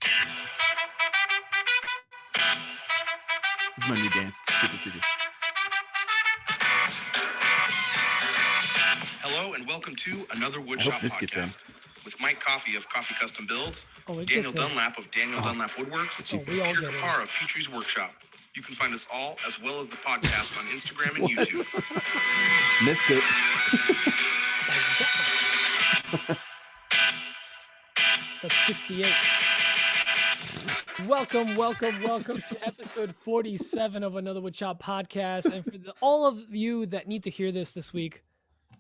This is my new dance. It's super creepy. Hello and welcome to another Woodshop podcast with Mike Coffey of Coffee Custom Builds, Daniel Dunlap of Daniel Dunlap Woodworks, and Peter Kapar of Future's Workshop. You can find us all, as well as the podcast, on Instagram and YouTube. Missed it. That's 68. Welcome to episode 47 of another Woodshop podcast. And for all of you that need to hear this week,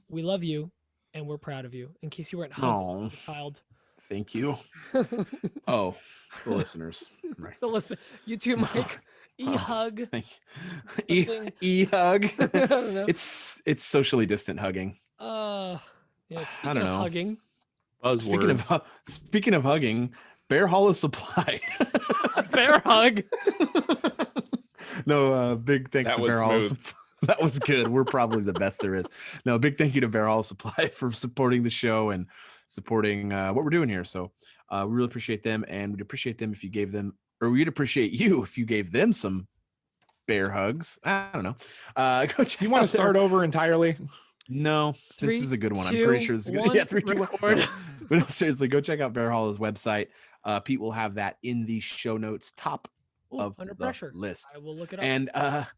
we love you and we're proud of you. In case you weren't hugged, child. Thank you. The listeners. Right. The listen, you too, Mike. E-hug. E-hug. It's socially distant hugging. Yeah. I Speaking don't of know. hugging. Buzzwords. Speaking of hugging, Bear Hollow Supply. Bear hug. No, big thanks That to was Bear Hollow smooth. Supply. That was good. We're probably the best there is. No, big thank you to Bear Hollow Supply for supporting the show and supporting what we're doing here. So we really appreciate them, and we'd appreciate them if you gave them, or we'd appreciate you if you gave them some bear hugs. I don't know. Go check You want out to start over entirely? No, this is a good one. I'm pretty sure this is good. Yeah, 3, 2, 1. Record. But no, seriously, go check out Bear Hollow's website. Pete will have that in the show notes, top of Under the pressure list. I will look it up. And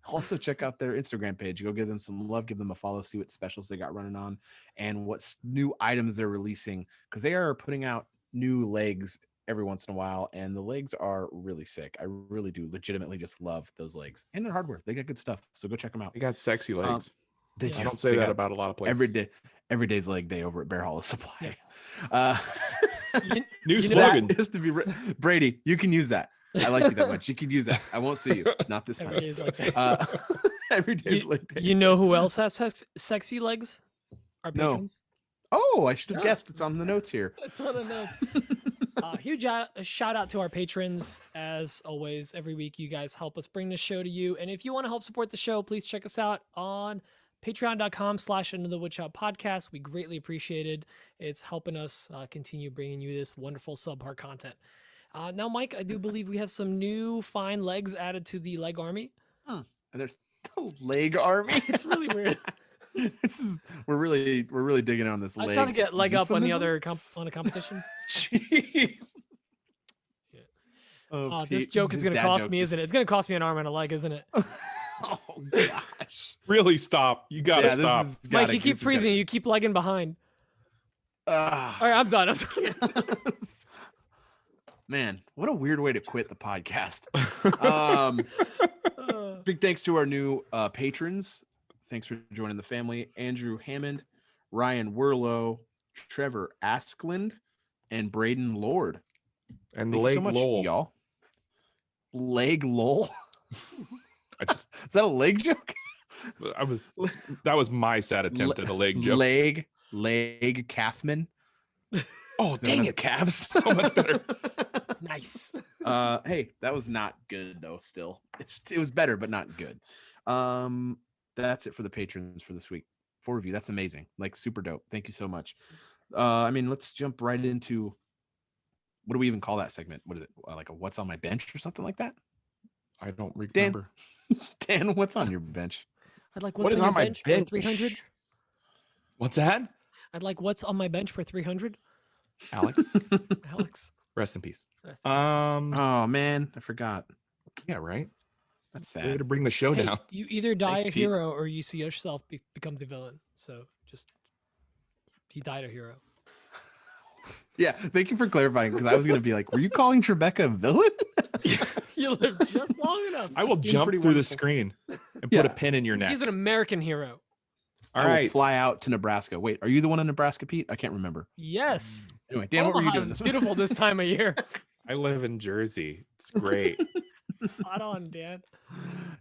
also check out their Instagram page. Go give them some love, give them a follow, see what specials they got running on, and what new items they're releasing, because they are putting out new legs every once in a while, and the legs are really sick. I really do legitimately just love those legs, and their hardware. They got good stuff, so go check them out. You got sexy legs. They Yeah. do. I don't say They that got about a lot of places. every day's leg day over at Bear Hollow Supply. New You know slogan. That is to be Brady. You can use that. I like you that much. You can use that. I won't see you. Not this Every time. day's like that. Every day's leg day. You know who else has sexy legs? Our No. patrons. Oh, I should have Yeah. guessed. It's on the notes here. That's what I know. Huge shout out to our patrons. As always, every week you guys help us bring this show to you. And if you want to help support the show, please check us out on patreon.com/anotherwoodshop podcast. We greatly appreciate it. It's helping us continue bringing you this wonderful subpar content. Now, Mike, I do believe we have some new fine legs added to the leg army. And there's the leg army. It's really weird. We're really digging on this I leg. was trying to get leg up on the other euphemisms? on a competition. Jeez. Yeah. Oh, This Pete, joke is his going to dad cost jokes me, are isn't it? It's going to cost me an arm and a leg, isn't it? Oh gosh. Really stop. You gotta stop. Mike, you keep freezing. You keep lagging behind. All right, I'm done. Man, what a weird way to quit the podcast. Big thanks to our new patrons. Thanks for joining the family. Andrew Hammond, Ryan Werlow, Trevor Askland, and Braden Lord. And Thank you leg so much, lol. y'all. Leg lol. I just, Is that a leg joke? that was my sad attempt at a leg joke. Leg Kathman. Oh, dang it. calves. So much better. Nice. Hey, that was not good though. Still, it was better, but not good. That's it for the patrons for this week. 4 of you. That's amazing. Like super dope. Thank you so much. I mean, let's jump right into, what do we even call that segment? What is it? Like a what's on my bench or something like that? I don't remember. Dan, what's on your bench? I'd like What what's is on your on my bench for bench? 300. What's that? I'd like what's on my bench for 300. Alex. Alex. Rest in peace. Rest in peace. Oh man, I forgot. Yeah, right. That's Way sad. to bring the show Hey, down. you either die Thanks, a Pete. hero or you see yourself become the villain. So just he died a hero. Yeah, thank you for clarifying, because I was gonna be like, were you calling Trebecca a villain? You lived just long enough. I will Been jump pretty through the wonderful. screen and Yeah. put a pin in your neck. He's an American hero. All I will right. fly out to Nebraska. Wait, are you the one in Nebraska, Pete? I can't remember. Yes. Anyway, Dan, what were you doing Omaha's this beautiful this time of year. I live in Jersey. It's great. Spot on, Dan.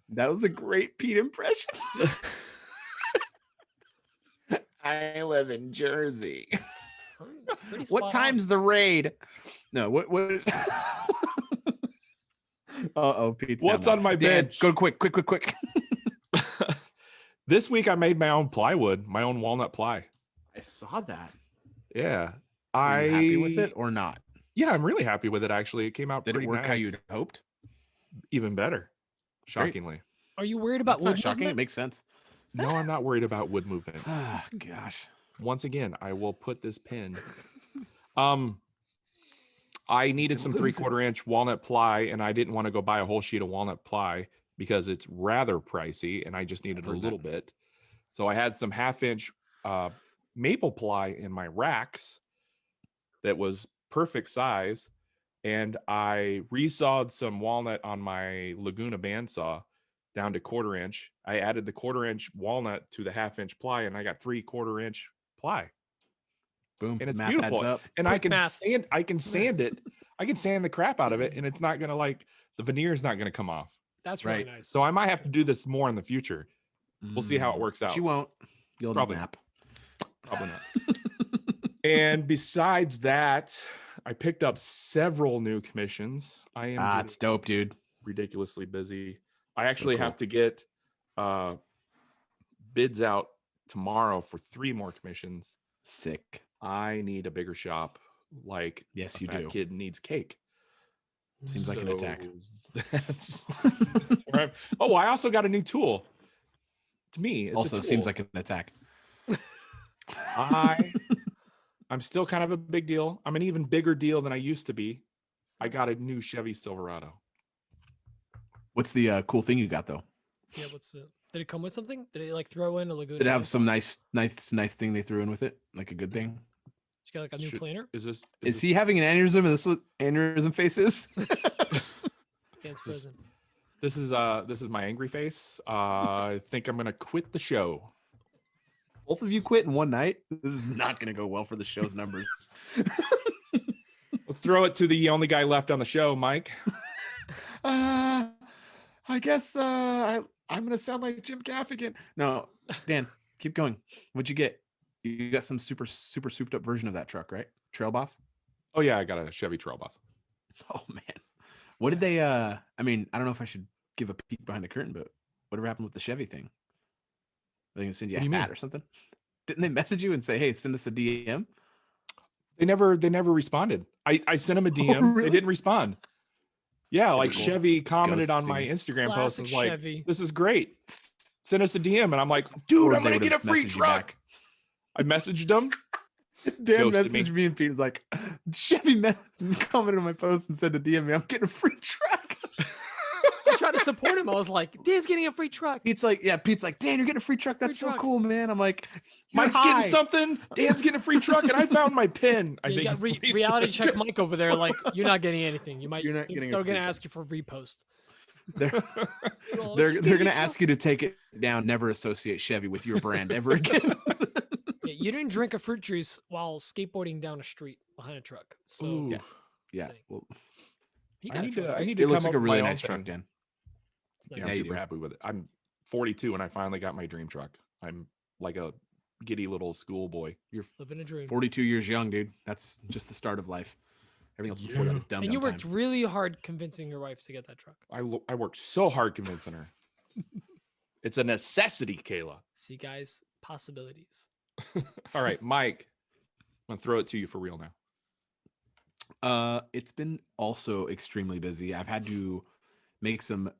That was a great Pete impression. I live in Jersey. It's pretty What spot time's the raid? No, what Uh-oh, Pete's What's down on my Dan, bench? Go quick. This week I made my own plywood, my own walnut ply. I saw that. Yeah. Are you happy with it or not? Yeah, I'm really happy with it. Actually, it came out Did pretty it work nice. how you'd hoped? Even better, Great. shockingly. Are you worried about That's wood not shocking. movement? It makes sense. No, I'm not worried about wood movement. Oh gosh. Once again, I will put this pin. I needed some 3/4 inch walnut ply, and I didn't want to go buy a whole sheet of walnut ply because it's rather pricey, and I just needed a little bit. So I had some 1/2 inch maple ply in my racks that was perfect size, and I resawed some walnut on my Laguna bandsaw down to 1/4 inch. I added the 1/4 inch walnut to the 1/2 inch ply, and I got 3/4 inch ply. Boom. And it's Math beautiful. adds up. And Quick math. I can sand it. I can sand the crap out of it, and it's not gonna the veneer is not gonna come off. That's really Right. nice. So I might have to do this more in the future. We'll see how it works But out. you won't. You'll Probably nap. Probably not. And besides that, I picked up several new commissions. I am It's dope, dude. ridiculously busy. I actually cool. have to get bids out tomorrow for 3 more commissions. Sick. I need a bigger shop. Like Yes, a you fat do. kid needs cake. Seems like an attack. That's where I also got a new tool. To me, it's Also a tool. seems like an attack. I'm still kind of a big deal. I'm an even bigger deal than I used to be. I got a new Chevy Silverado. What's the cool thing you got though? Yeah, did it come with something? Did it like throw in a Laguna? Did it have bandsaw? some nice thing they threw in with it? Like a good thing? Did you get like a new planer? Is he having an aneurysm? And this is what aneurysm face is? Yeah, it's frozen. This is my angry face. I think I'm gonna quit the show. Both of you quit in one night? This is not going to go well for the show's numbers. Let's throw it to the only guy left on the show, Mike. I guess I'm going to sound like Jim Gaffigan. No, Dan, keep going. What'd you get? You got some super souped up version of that truck, right? Trail Boss? Oh yeah, I got a Chevy Trail Boss. Oh man. What did they I mean, I don't know if I should give a peek behind the curtain, but whatever happened with the Chevy thing? They can send you a hat or something. Didn't they message you and say, "Hey, send us a DM"? They never responded. I sent them a DM. Oh, really? They didn't respond. Yeah, like Cool. Chevy commented on Ghosting. my Instagram post and was like, Chevy. "This is great. Send us a DM." And I'm like, "Dude, Or I'm they gonna get a would've free messaged you truck." back. I messaged them. Dan Ghosted messaged me and Pete was like, Chevy commented on my post and said to DM me, "I'm getting a free truck." I tried to support him. I was like, Dan's getting a free truck. Pete's like, Dan, you're getting a free truck. That's Free so truck. cool, man. I'm like, "You're Mike's high." getting something. Dan's getting a free truck, and I found my pin. I Yeah, you think got reality check Mike over there. Like, you're not getting anything. You're not getting a They're free gonna truck. ask you for repost. They're gonna ask you to take it down. Never associate Chevy with your brand ever again. Yeah, you didn't drink a fruit juice while skateboarding down a street behind a truck. So Ooh. Yeah. Sick. Well, he I got a need truck, to. I right? need to it looks come like a up with really my own nice truck, thing. Dan. It's nice. Yeah, Yeah, I'm you super do. happy with it. I'm 42 and I finally got my dream truck. I'm like a giddy little schoolboy. You're Living a dream. 42 years young, dude. That's just the start of life. Everything else before that is dumb. And you worked really hard convincing your wife to get that truck. I worked so hard convincing her. It's a necessity, Kayla. See, guys, possibilities. All right, Mike, I'm gonna throw it to you for real now. It's been also extremely busy. I've had to make some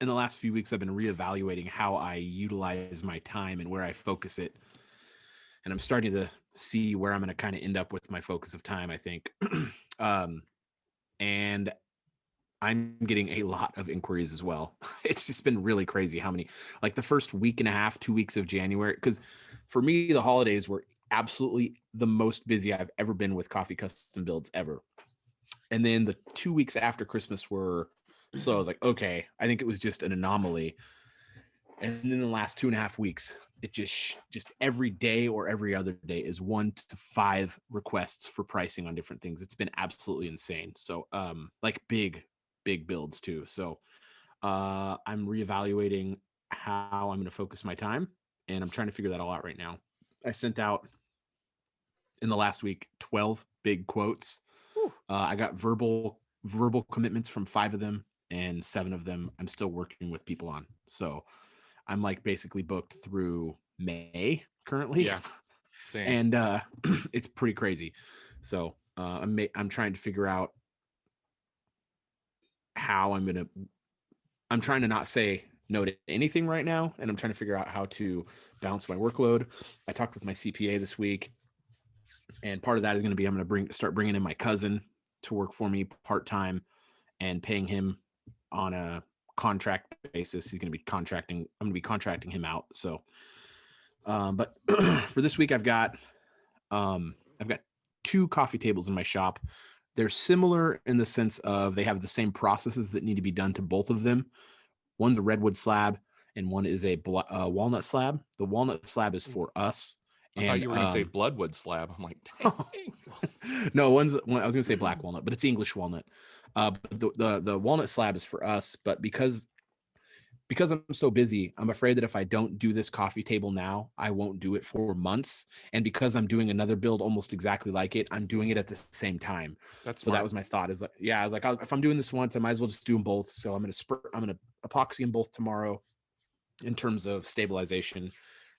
in the last few weeks. I've been reevaluating how I utilize my time and where I focus it. And I'm starting to see where I'm going to kind of end up with my focus of time, I think. And I'm getting a lot of inquiries as well. It's just been really crazy how many, like the first week and a half, 2 weeks of January. Because for me, the holidays were absolutely the most busy I've ever been with coffee custom builds ever. And then the 2 weeks after Christmas were, so I was like, okay, I think it was just an anomaly. And then the last 2.5 weeks, it just every day or every other day is 1 to 5 requests for pricing on different things. It's been absolutely insane. So like big builds too. So I'm reevaluating how I'm going to focus my time, and I'm trying to figure that all out right now. I sent out in the last week 12 big quotes. I got verbal commitments from 5 of them, and 7 of them I'm still working with people on. So I'm like basically booked through May currently. Yeah, same. And it's pretty crazy. So I'm trying to figure out how I'm trying to not say no to anything right now, and I'm trying to figure out how to balance my workload. I talked with my CPA this week, and part of that is going to be I'm going to start bringing in my cousin to work for me part-time and paying him on a contract basis. He's going to be contracting. I'm going to be contracting him out. So, but for this week, I've got 2 coffee tables in my shop. They're similar in the sense of they have the same processes that need to be done to both of them. One's a redwood slab and one is a walnut slab. The walnut slab is for us. I thought you were going to say bloodwood slab. I'm like, dang. No, I was going to say black walnut, but it's English walnut. The walnut slab is for us, but because I'm so busy, I'm afraid that if I don't do this coffee table now, I won't do it for months. And because I'm doing another build almost exactly like it, I'm doing it at the same time. That's so smart. That was my thought. Is like, yeah, I was like, if I'm doing this once, I might as well just do them both. So I'm gonna epoxy them both tomorrow in terms of stabilization.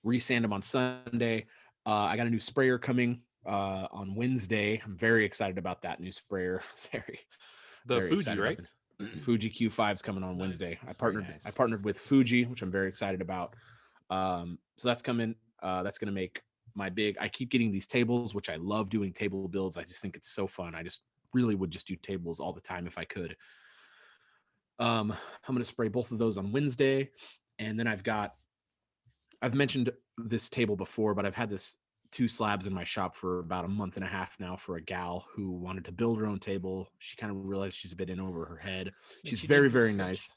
Resand them on Sunday. I got a new sprayer coming on Wednesday. I'm very excited about that new sprayer. Very Fuji, excited right? Fuji Q5 is coming on Wednesday. I partnered with Fuji, which I'm very excited about. So that's coming. That's going to make my big. I keep getting these tables, which I love doing table builds. I just think it's so fun. I just really would just do tables all the time if I could. I'm going to spray both of those on Wednesday, and then I've mentioned this table before, but I've had this 2 slabs in my shop for about a month and a half now for a gal who wanted to build her own table. She kind of realized she's a bit in over her head. She's very, very nice.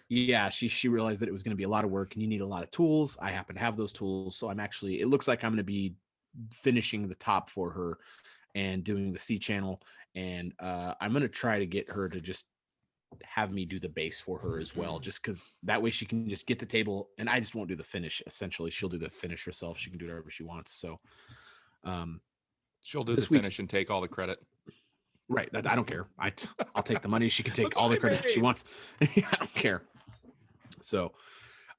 Yeah, she realized that it was going to be a lot of work and you need a lot of tools. I happen to have those tools. So it looks like I'm going to be finishing the top for her and doing the C channel. And I'm going to try to get her to just have me do the base for her as well, just because that way she can just get the table and I just won't do the finish. Essentially, she'll do the finish herself. She can do whatever she wants. So she'll do the finish and take all the credit. Right. I don't care. I'll take the money. She can take all the credit she wants. I don't care. So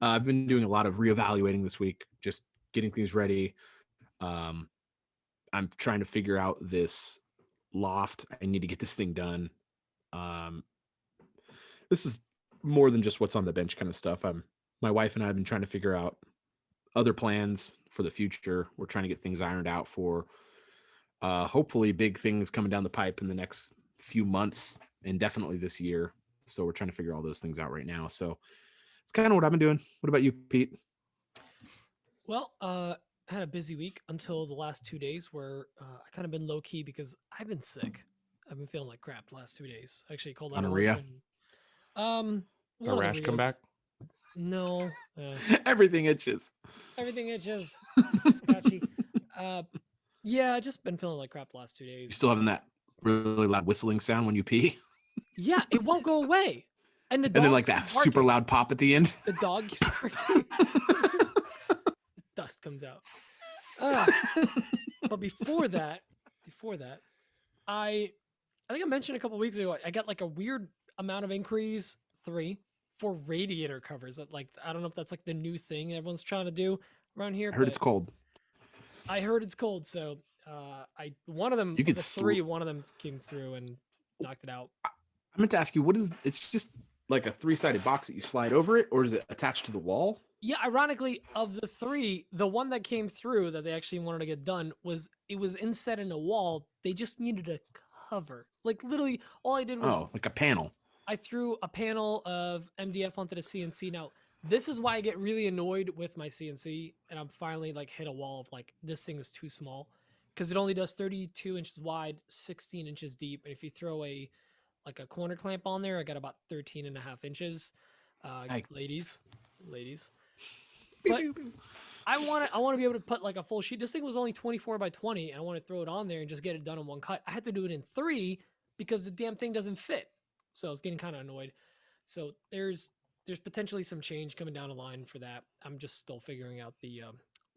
I've been doing a lot of reevaluating this week, just getting things ready. I'm trying to figure out this loft. I need to get this thing done. This is more than just what's on the bench kind of stuff. My wife and I have been trying to figure out other plans for the future. We're trying to get things ironed out for hopefully big things coming down the pipe in the next few months and definitely this year. So we're trying to figure all those things out right now. So it's kind of what I've been doing. What about you, Pete? Well, I had a busy week until the last 2 days where I kind of been low key because I've been sick. I've been feeling like crap the last 2 days. Actually called out Gonorrhea. A rash come back? No. Everything itches. Everything itches. Scratchy. Yeah, I just been feeling like crap the last 2 days. You still having that really loud whistling sound when you pee? Yeah, it won't go away. And then like that super loud pop at the end. The dog dust comes out. But before that, I think I mentioned a couple weeks ago, I got like a weird amount of inquiries, 3, for radiator covers. That I don't know if that's like the new thing everyone's trying to do around here. I heard it's cold. I heard it's cold, so one of them, one of them came through and knocked it out. I meant to ask you, it's just like a 3-sided box that you slide over it, or is it attached to the wall? Yeah, ironically, of the 3, the one that came through that they actually wanted to get done was inset in a wall. They just needed a cover. Like literally, all I did was like a panel. I threw a panel of MDF onto the CNC. Now, this is why I get really annoyed with my CNC, and I'm finally like hit a wall of like this thing is too small because it only does 32 inches wide, 16 inches deep, and if you throw a corner clamp on there, I got about 13 and a half inches. Ladies. But I want to be able to put like a full sheet. This thing was only 24 by 20, and I want to throw it on there and just get it done in one cut. I had to do it in 3 because the damn thing doesn't fit. So I was getting kind of annoyed. So there's potentially some change coming down the line for that. I'm just still figuring out the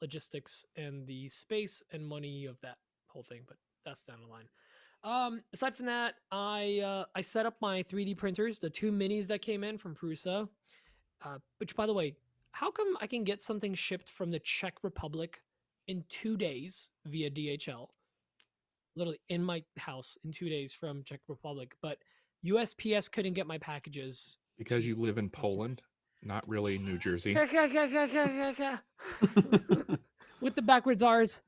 logistics and the space and money of that whole thing, but that's down the line. Aside from that, I set up my 3D printers, the 2 minis that came in from Prusa, which by the way, how come I can get something shipped from the Czech Republic in 2 days via DHL? literally in my house in 2 days from Czech Republic, but USPS couldn't get my packages. Because you live in Poland, not really New Jersey. With the backwards R's.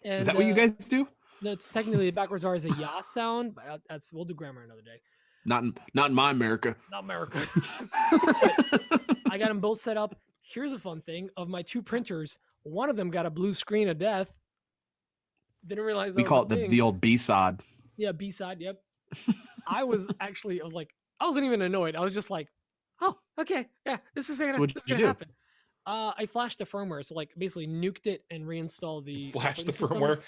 Is that what you guys do? That's technically the backwards R is a ya sound, but we'll do grammar another day. Not in my America. Not America. I got them both set up. Here's a fun thing: of my 2 printers, one of them got a blue screen of death. Didn't realize that we call it the old B-side. Yeah, B-side. Yep. I wasn't even annoyed. I was just like, oh, okay, yeah, this is gonna happen. I flashed the firmware, so like basically nuked it and reinstalled the flash the firmware.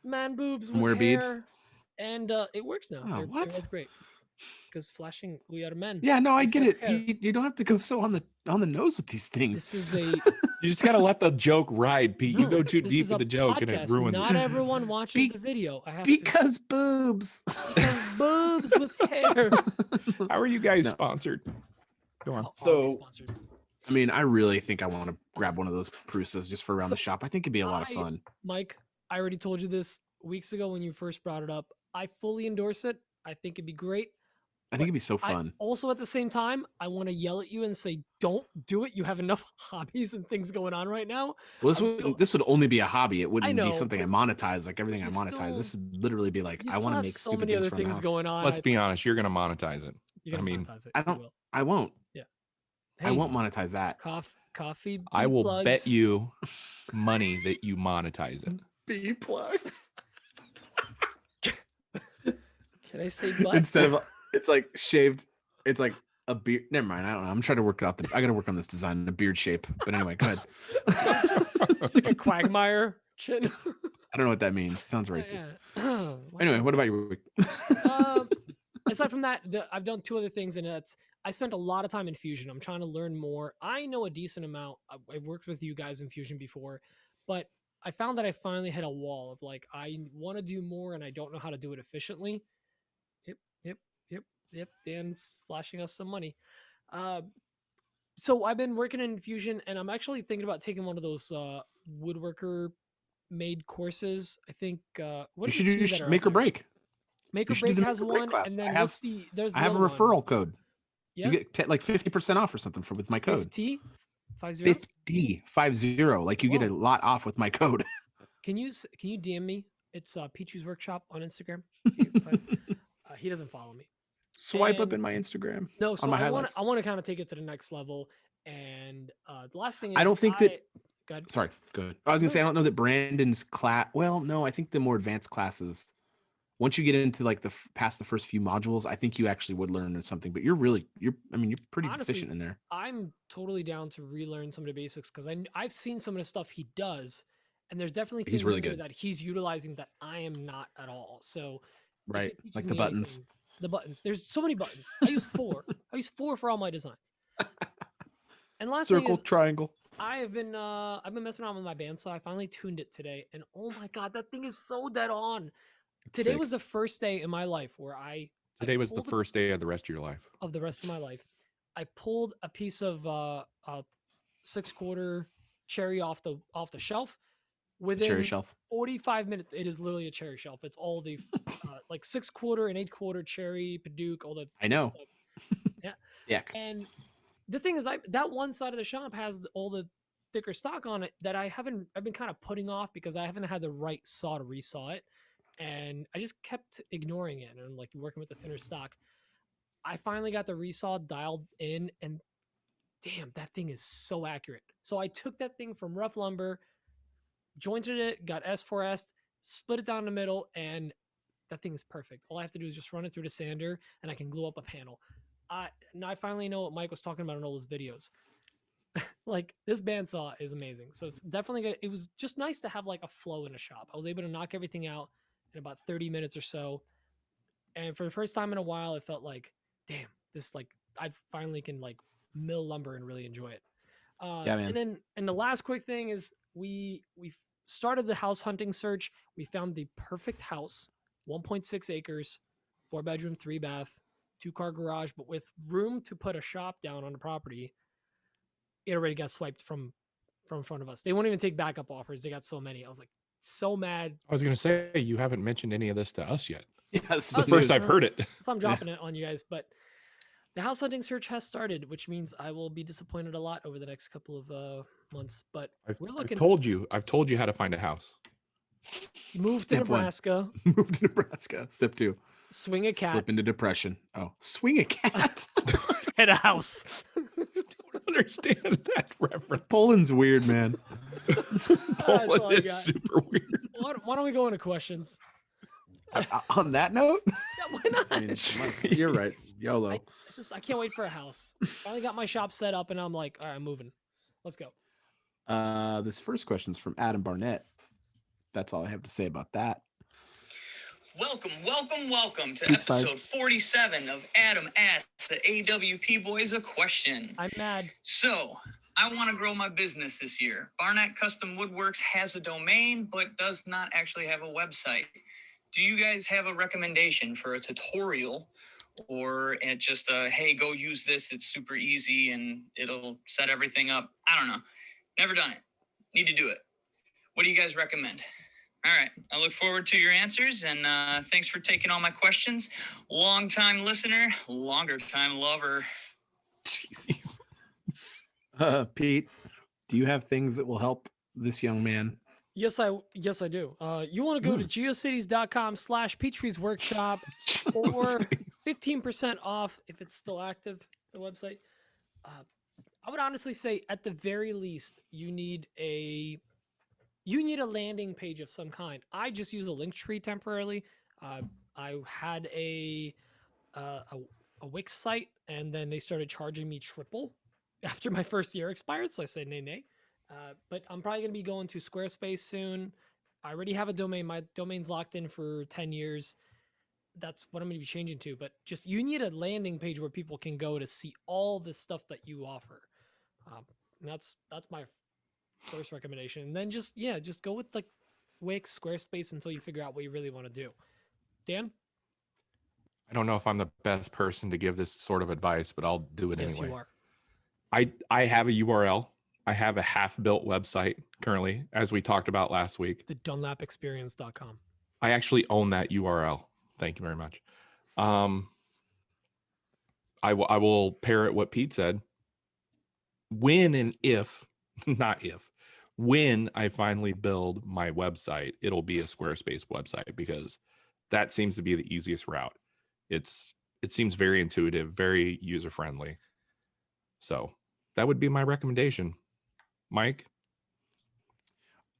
Man boobs with firmware hair. beads. And it works now. Oh, what? It worked great. Because flashing, we are men. Yeah, no, I get it. You don't have to go so on the nose with these things. This is a. You just gotta let the joke ride, Pete. You go too deep with the joke, and it ruins. Not everyone watches the video. Because boobs. Because boobs with hair. How are you guys sponsored? Go on. So, I mean, I really think I want to grab one of those Prusas just for around the shop. I think it'd be a lot of fun. Mike, I already told you this weeks ago when you first brought it up. I fully endorse it. I think it'd be great. I think it'd be so fun. Also, at the same time, I want to yell at you and say, don't do it. You have enough hobbies and things going on right now. Well, this would only be a hobby. It wouldn't be something I monetize like everything I monetize. This would literally be like, I want to make so stupid many other things going on. Let's be honest. You're going to monetize it. Monetize it. I won't. Yeah. Hey, I won't monetize that. Coffee. I will bet you money that you monetize it. B plugs. Can I say butt? Instead of it's like shaved, it's like a beard. Never mind. I don't know. I'm trying to work out I got to work on this design, a beard shape. But anyway, go ahead. It's like a quagmire chin. I don't know what that means. Sounds racist. Yeah. Anyway, what about your week? Aside from that, I've done 2 other things, and I spent a lot of time in Fusion. I'm trying to learn more. I know a decent amount. I've worked with you guys in Fusion before, but I found that I finally hit a wall of like, I want to do more, and I don't know how to do it efficiently. Yep. Dan's flashing us some money. So I've been working in Fusion, and I'm actually thinking about taking one of those woodworker made courses. I think what you should do? You should make or break. Make or break has one, and then I have a referral code. Yeah, you get like 50% off or something with my code. 50? 50 like you get a lot off with my code. Can you DM me? It's Peachy's Workshop on Instagram. He doesn't follow me. Swipe up in my Instagram. No, so I want to kind of take it to the next level. And the last thing is, I don't think that. Go ahead. Sorry, good. I was gonna say I don't know that Brandon's class. Well, no, I think the more advanced classes, once you get into like past the first few modules, I think you actually would learn something. But you're pretty efficient in there. I'm totally down to relearn some of the basics because I've seen some of the stuff he does, and there's definitely things really good that he's utilizing that I am not at all. So right, like the buttons. The buttons. There's so many buttons. I use 4. I use 4 for all my designs. And last circle, thing is, triangle. I've been messing around with my bandsaw. I finally tuned it today, and oh my god, that thing is so dead on. Today was the first day in my life where Today was the first day of the rest of your life. Of the rest of my life, I pulled a piece of 6/4 cherry off the shelf. Within cherry shelf. 45 minutes, it is literally a cherry shelf. It's all the like 6/4 and 8/4 cherry, Paduke, all the. I know. Stuff. Yeah. And the thing is, that one side of the shop has all the thicker stock on it that I've been kind of putting off because I haven't had the right saw to resaw it, and I just kept ignoring it and like working with the thinner stock. I finally got the resaw dialed in, and damn, that thing is so accurate. So I took that thing from rough lumber, jointed it, got S4S, split it down the middle, and that thing is perfect. All I have to do is just run it through the sander, and I can glue up a panel. Now I finally know what Mike was talking about in all those videos. Like, this bandsaw is amazing. So it's definitely good. It was just nice to have like a flow in a shop. I was able to knock everything out in about 30 minutes or so. And for the first time in a while, it felt like, damn, this like I finally can like mill lumber and really enjoy it. Yeah, man. And the last quick thing is we started the house hunting search. We found the perfect house, 1.6 acres, 4-bedroom, 3-bath, 2-car garage, but with room to put a shop down on the property. It already got swiped from from in front of us. They won't even take backup offers. They got so many. I was like, so mad. I was going to say, you haven't mentioned any of this to us yet. Yes, the first I've heard it. So I'm dropping it on you guys, but the house hunting search has started, which means I will be disappointed a lot over the next couple of months. But we're looking. I've told you how to find a house. Move to Nebraska. Move to Nebraska. Step 2. Swing a cat. Slip into depression. Oh, swing a cat. And a house. Don't understand that reference. Poland's weird, man. Poland is super weird. Why don't we go into questions? On that note, yeah, why not? I mean, you're right. YOLO. I can't wait for a house. Finally got my shop set up, and I'm like, all right, I'm moving. Let's go. This first question is from Adam Barnett. That's all I have to say about that. Welcome to episode 47 of Adam Asks the AWP Boys a Question. I'm mad. So, I want to grow my business this year. Barnett Custom Woodworks has a domain, but does not actually have a website. Do you guys have a recommendation for a tutorial or just hey, go use this, it's super easy and it'll set everything up? I don't know. Never done it. Need to do it. What do you guys recommend? All right. I look forward to your answers, and thanks for taking all my questions. Long-time listener, longer-time lover. Jeez. Pete, do you have things that will help this young man? Yes, I do. You want to go to geocities.com/Petries Workshop or 15% off if it's still active, the website. I would honestly say at the very least, you need a landing page of some kind. I just use a link tree temporarily. I had a Wix site, and then they started charging me triple after my first year expired. So I said, nay. But I'm probably going to be going to Squarespace soon. I already have a domain. My domain's locked in for 10 years. That's what I'm going to be changing to. But just you need a landing page where people can go to see all the stuff that you offer. That's my first recommendation. And then just go with like Wix, Squarespace until you figure out what you really want to do. Dan? I don't know if I'm the best person to give this sort of advice, but I'll do it anyway. Yes, you are. I have a URL. I have a half-built website currently, as we talked about last week. The DunlapExperience.com. I actually own that URL. Thank you very much. I will parrot what Pete said. When and if, not if, when I finally build my website, it'll be a Squarespace website because that seems to be the easiest route. It seems very intuitive, very user-friendly. So that would be my recommendation. Mike?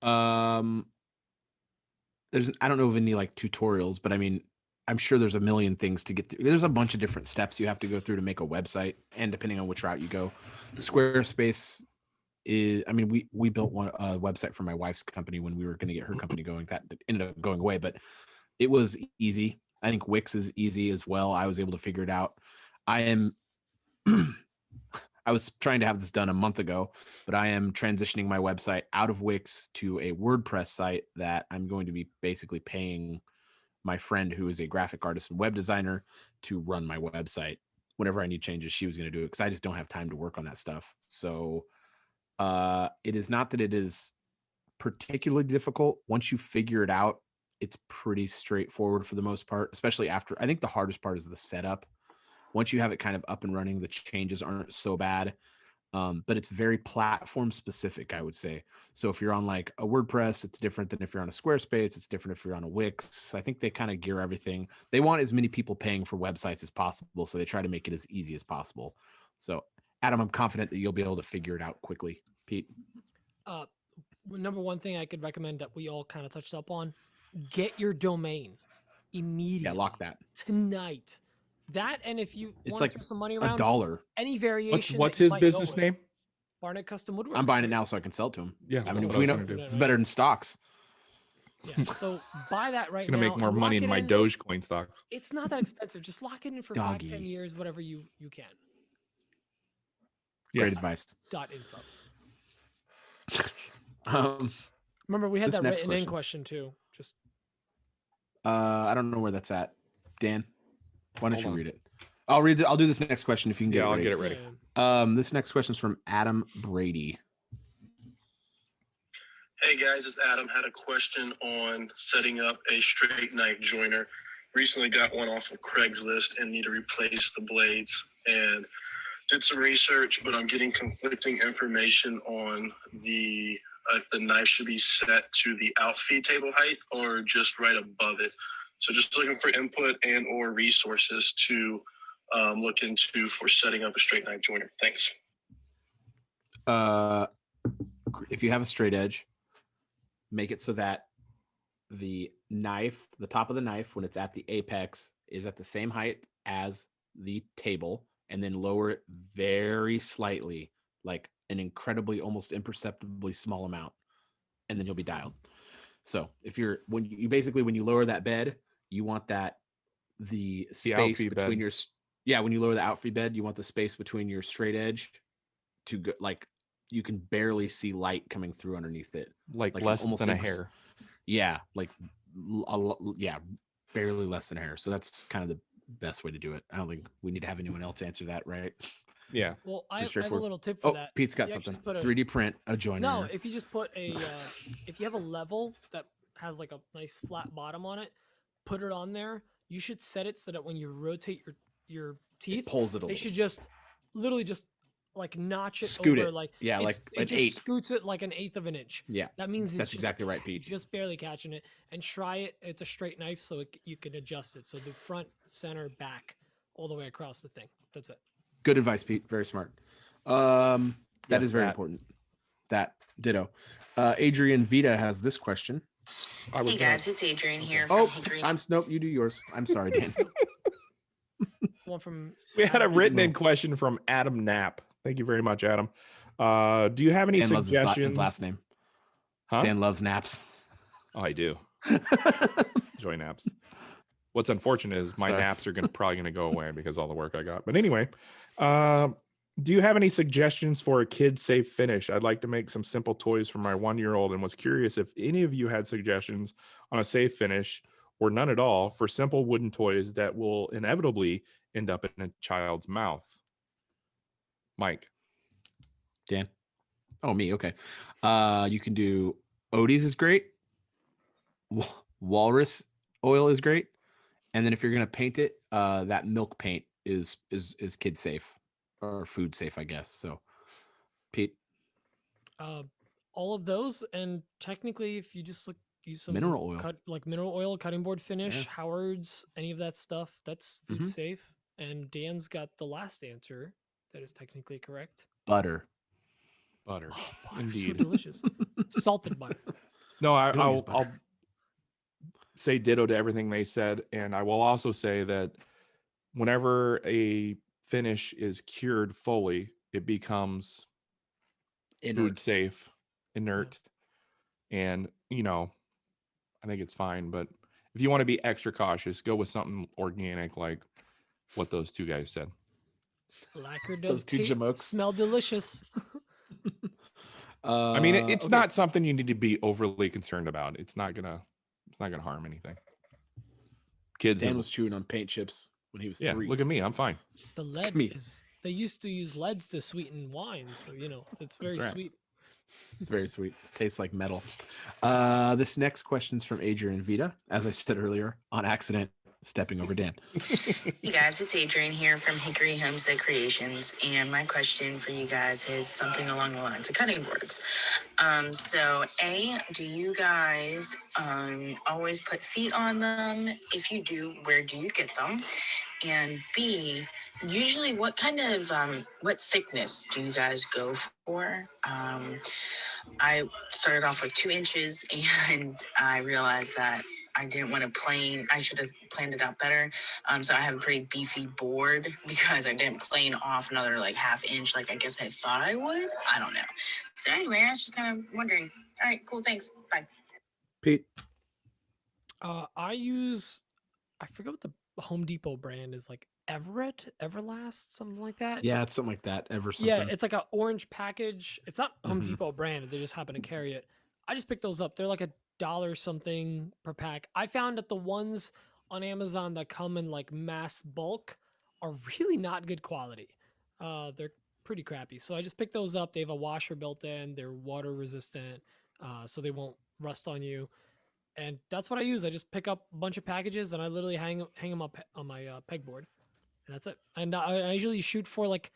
I don't know of any like tutorials, but I mean, I'm sure there's a million things to get through. There's a bunch of different steps you have to go through to make a website, and depending on which route you go, Squarespace is, I mean, we built a website for my wife's company when we were going to get her company going. That ended up going away, but it was easy. I think Wix is easy as well. I was able to figure it out. I was trying to have this done a month ago, but I am transitioning my website out of Wix to a WordPress site that I'm going to be basically paying my friend who is a graphic artist and web designer to run my website. Whenever I need changes, she was going to do it because I just don't have time to work on that stuff. So it is not that it is particularly difficult. Once you figure it out, it's pretty straightforward for the most part, especially after. I think the hardest part is the setup. Once you have it kind of up and running, the changes aren't so bad, but it's very platform specific, I would say. So if you're on like a WordPress, it's different than if you're on a Squarespace. It's different if you're on a Wix. I think they kind of gear everything. They want as many people paying for websites as possible, so they try to make it as easy as possible. So Adam, I'm confident that you'll be able to figure it out quickly. Pete? Number one thing I could recommend that we all kind of touched up on, get your domain immediately. Yeah, lock that. Tonight. That, and if you want to throw some money around, $1. Any variation. What's his business name? Barnett Custom Woodworking. I'm buying it now so I can sell it to him. Yeah, I mean, if we know, it's better than stocks. Yeah, so buy that right now. It's going to make more money in my Dogecoin stocks. It's not that expensive. Just lock it in for 5-10 years, whatever you can. Great advice. .info. Remember, we had that written in question too. Just I don't know where that's at. Dan, why don't you read it? I'll read it. I'll do this next question if you can get it ready. I'll get it ready. This next question is from Adam Brady. Hey guys, it's Adam. Had a question on setting up a straight knife joiner. Recently got one off of Craigslist and need to replace the blades. And did some research, but I'm getting conflicting information on the if the knife should be set to the outfeed table height or just right above it. So just looking for input and or resources to look into for setting up a straight knife joiner. Thanks. If you have a straight edge, make it so that the top of the knife, when it's at the apex, is at the same height as the table, and then lower it very slightly, like an incredibly, almost imperceptibly small amount, and then you'll be dialed. So when you lower that bed, you want the space between when you lower the outfeed bed, you want the space between your straight edge to go, like you can barely see light coming through underneath it, like less than a hair. Yeah, barely less than a hair. So that's kind of the best way to do it. I don't think we need to have anyone else answer that, right? Yeah. Well, I have a little tip for that. Pete's got something. 3D print a joiner. No, if you just put if you have a level that has like a nice flat bottom on it, put it on there. You should set it so that when you rotate your teeth, it pulls it a they little. Should just literally just like notch it Scoot over, it. like an eighth. Scoots it like an eighth of an inch. Yeah, that means that's exactly right, Pete. Just barely catching it, and try it. It's a straight knife, so you can adjust it. So the front, center, back, all the way across the thing. That's it. Good advice, Pete. Very smart. That is very important. That ditto. Adrienne Vita has this question. Hey guys, it's Adrienne here from Hickory. Nope, you do yours. I'm sorry, Dan. We had a written-in question from Adam Knapp. Thank you very much, Adam. Do you have any suggestions? Loves his last name. Huh? Dan loves naps. Oh, I do. Enjoy naps. What's unfortunate is my naps are probably going to go away because of all the work I got. But anyway, do you have any suggestions for a kid-safe finish? I'd like to make some simple toys for my 1-year-old and was curious if any of you had suggestions on a safe finish or none at all for simple wooden toys that will inevitably end up in a child's mouth. Mike. Dan. Oh, me. Okay. You can do Odie's is great. Walrus oil is great. And then if you're going to paint it, that milk paint is kid safe or food safe, I guess. So, Pete. All of those, and technically, if you just use some mineral oil, cutting board finish, Howard's, any of that stuff, that's food safe. And Dan's got the last answer that is technically correct. Butter. Oh, indeed, so delicious. Salted butter. No, I'll say ditto to everything they said, and I will also say that whenever a finish is cured fully, it becomes food safe, inert, and I think it's fine. But if you want to be extra cautious, go with something organic like what those two guys said. Lacquer does smell delicious. I mean, it's not something you need to be overly concerned about. It's not gonna harm anything. Dan was chewing on paint chips when he was 3. Look at me, I'm fine. The lead they used to use leads to sweeten wine, so it's very sweet. It's very sweet. Tastes like metal. This next question's from Adrienne Vita. As I said earlier, on accident, stepping over Dan. Hey guys, it's Adrienne here from Hickory Homestead Creations, and my question for you guys is something along the lines of cutting boards. So A, do you guys always put feet on them? If you do, where do you get them? And B, usually what kind of what thickness do you guys go for? I started off with 2 inches, and I realized that I didn't want to I should have planned it out better. So I have a pretty beefy board because I didn't plane off another like ½ inch like I guess I thought I would. I don't know. So anyway, I was just kind of wondering. All right, cool. Thanks. Bye. Pete. I forget what the Home Depot brand is, like Everlast, something like that. Yeah, it's something like that. Something. Yeah, it's like an orange package. It's not Home Depot brand. They just happen to carry it. I just picked those up. They're like $1 something per pack. I found that the ones on Amazon that come in like mass bulk are really not good quality. They're pretty crappy. So I just picked those up. They have a washer built in. They're water resistant. so they won't rust on you. And that's what I use. I just pick up a bunch of packages and I literally hang them up on my pegboard, and that's it. And I usually shoot for like,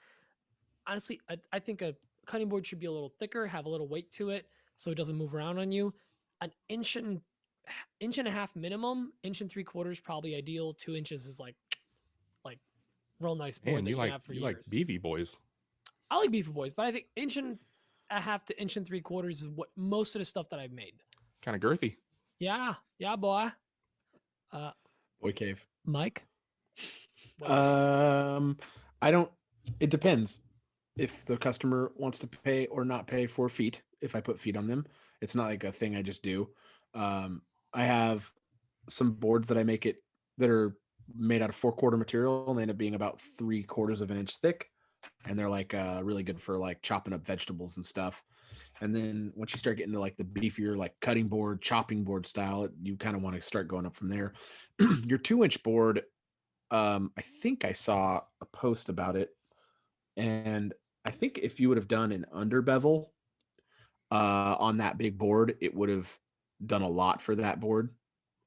honestly, I think a cutting board should be a little thicker, have a little weight to it, so it doesn't move around on you. An inch and a half minimum, 1.75 inches probably ideal. 2 inches is like real nice board. Man, that you like have for you years. like beefy boys. I like beefy boys, but I think 1.5 inches to 1.75 inches is what most of the stuff that I've made. Kind of girthy. Yeah, boy. Boy cave. Mike. I don't. It depends if the customer wants to pay or not pay for feet. If I put feet on them, it's not like a thing I just do. I have some boards that I make it that are made out of 4/4 material, and they end up being about 3/4 of an inch thick, and they're like really good for like chopping up vegetables and stuff. And then once you start getting to like the beefier, like cutting board, chopping board style, you kind of want to start going up from there. Your 2-inch board, I think I saw a post about it, and I think if you would have done an under bevel on that big board, it would have done a lot for that board.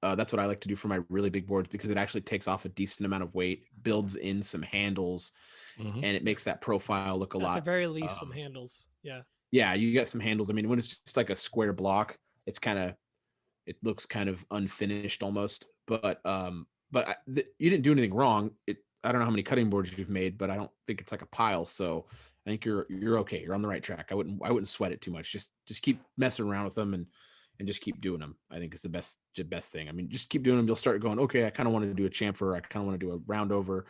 That's what I like to do for my really big boards, because it actually takes off a decent amount of weight, builds in some handles, and it makes that profile look a lot. At the very least, some handles. Yeah. Yeah, you got some handles. I mean, when it's just like a square block, it looks kind of unfinished almost. But you didn't do anything wrong. I don't know how many cutting boards you've made, but I don't think it's like a pile. So I think you're okay. You're on the right track. I wouldn't sweat it too much. Just keep messing around with them and just keep doing them. I think it's the best thing. I mean, just keep doing them. You'll start going, okay, I kind of want to do a chamfer. I kind of want to do a round over.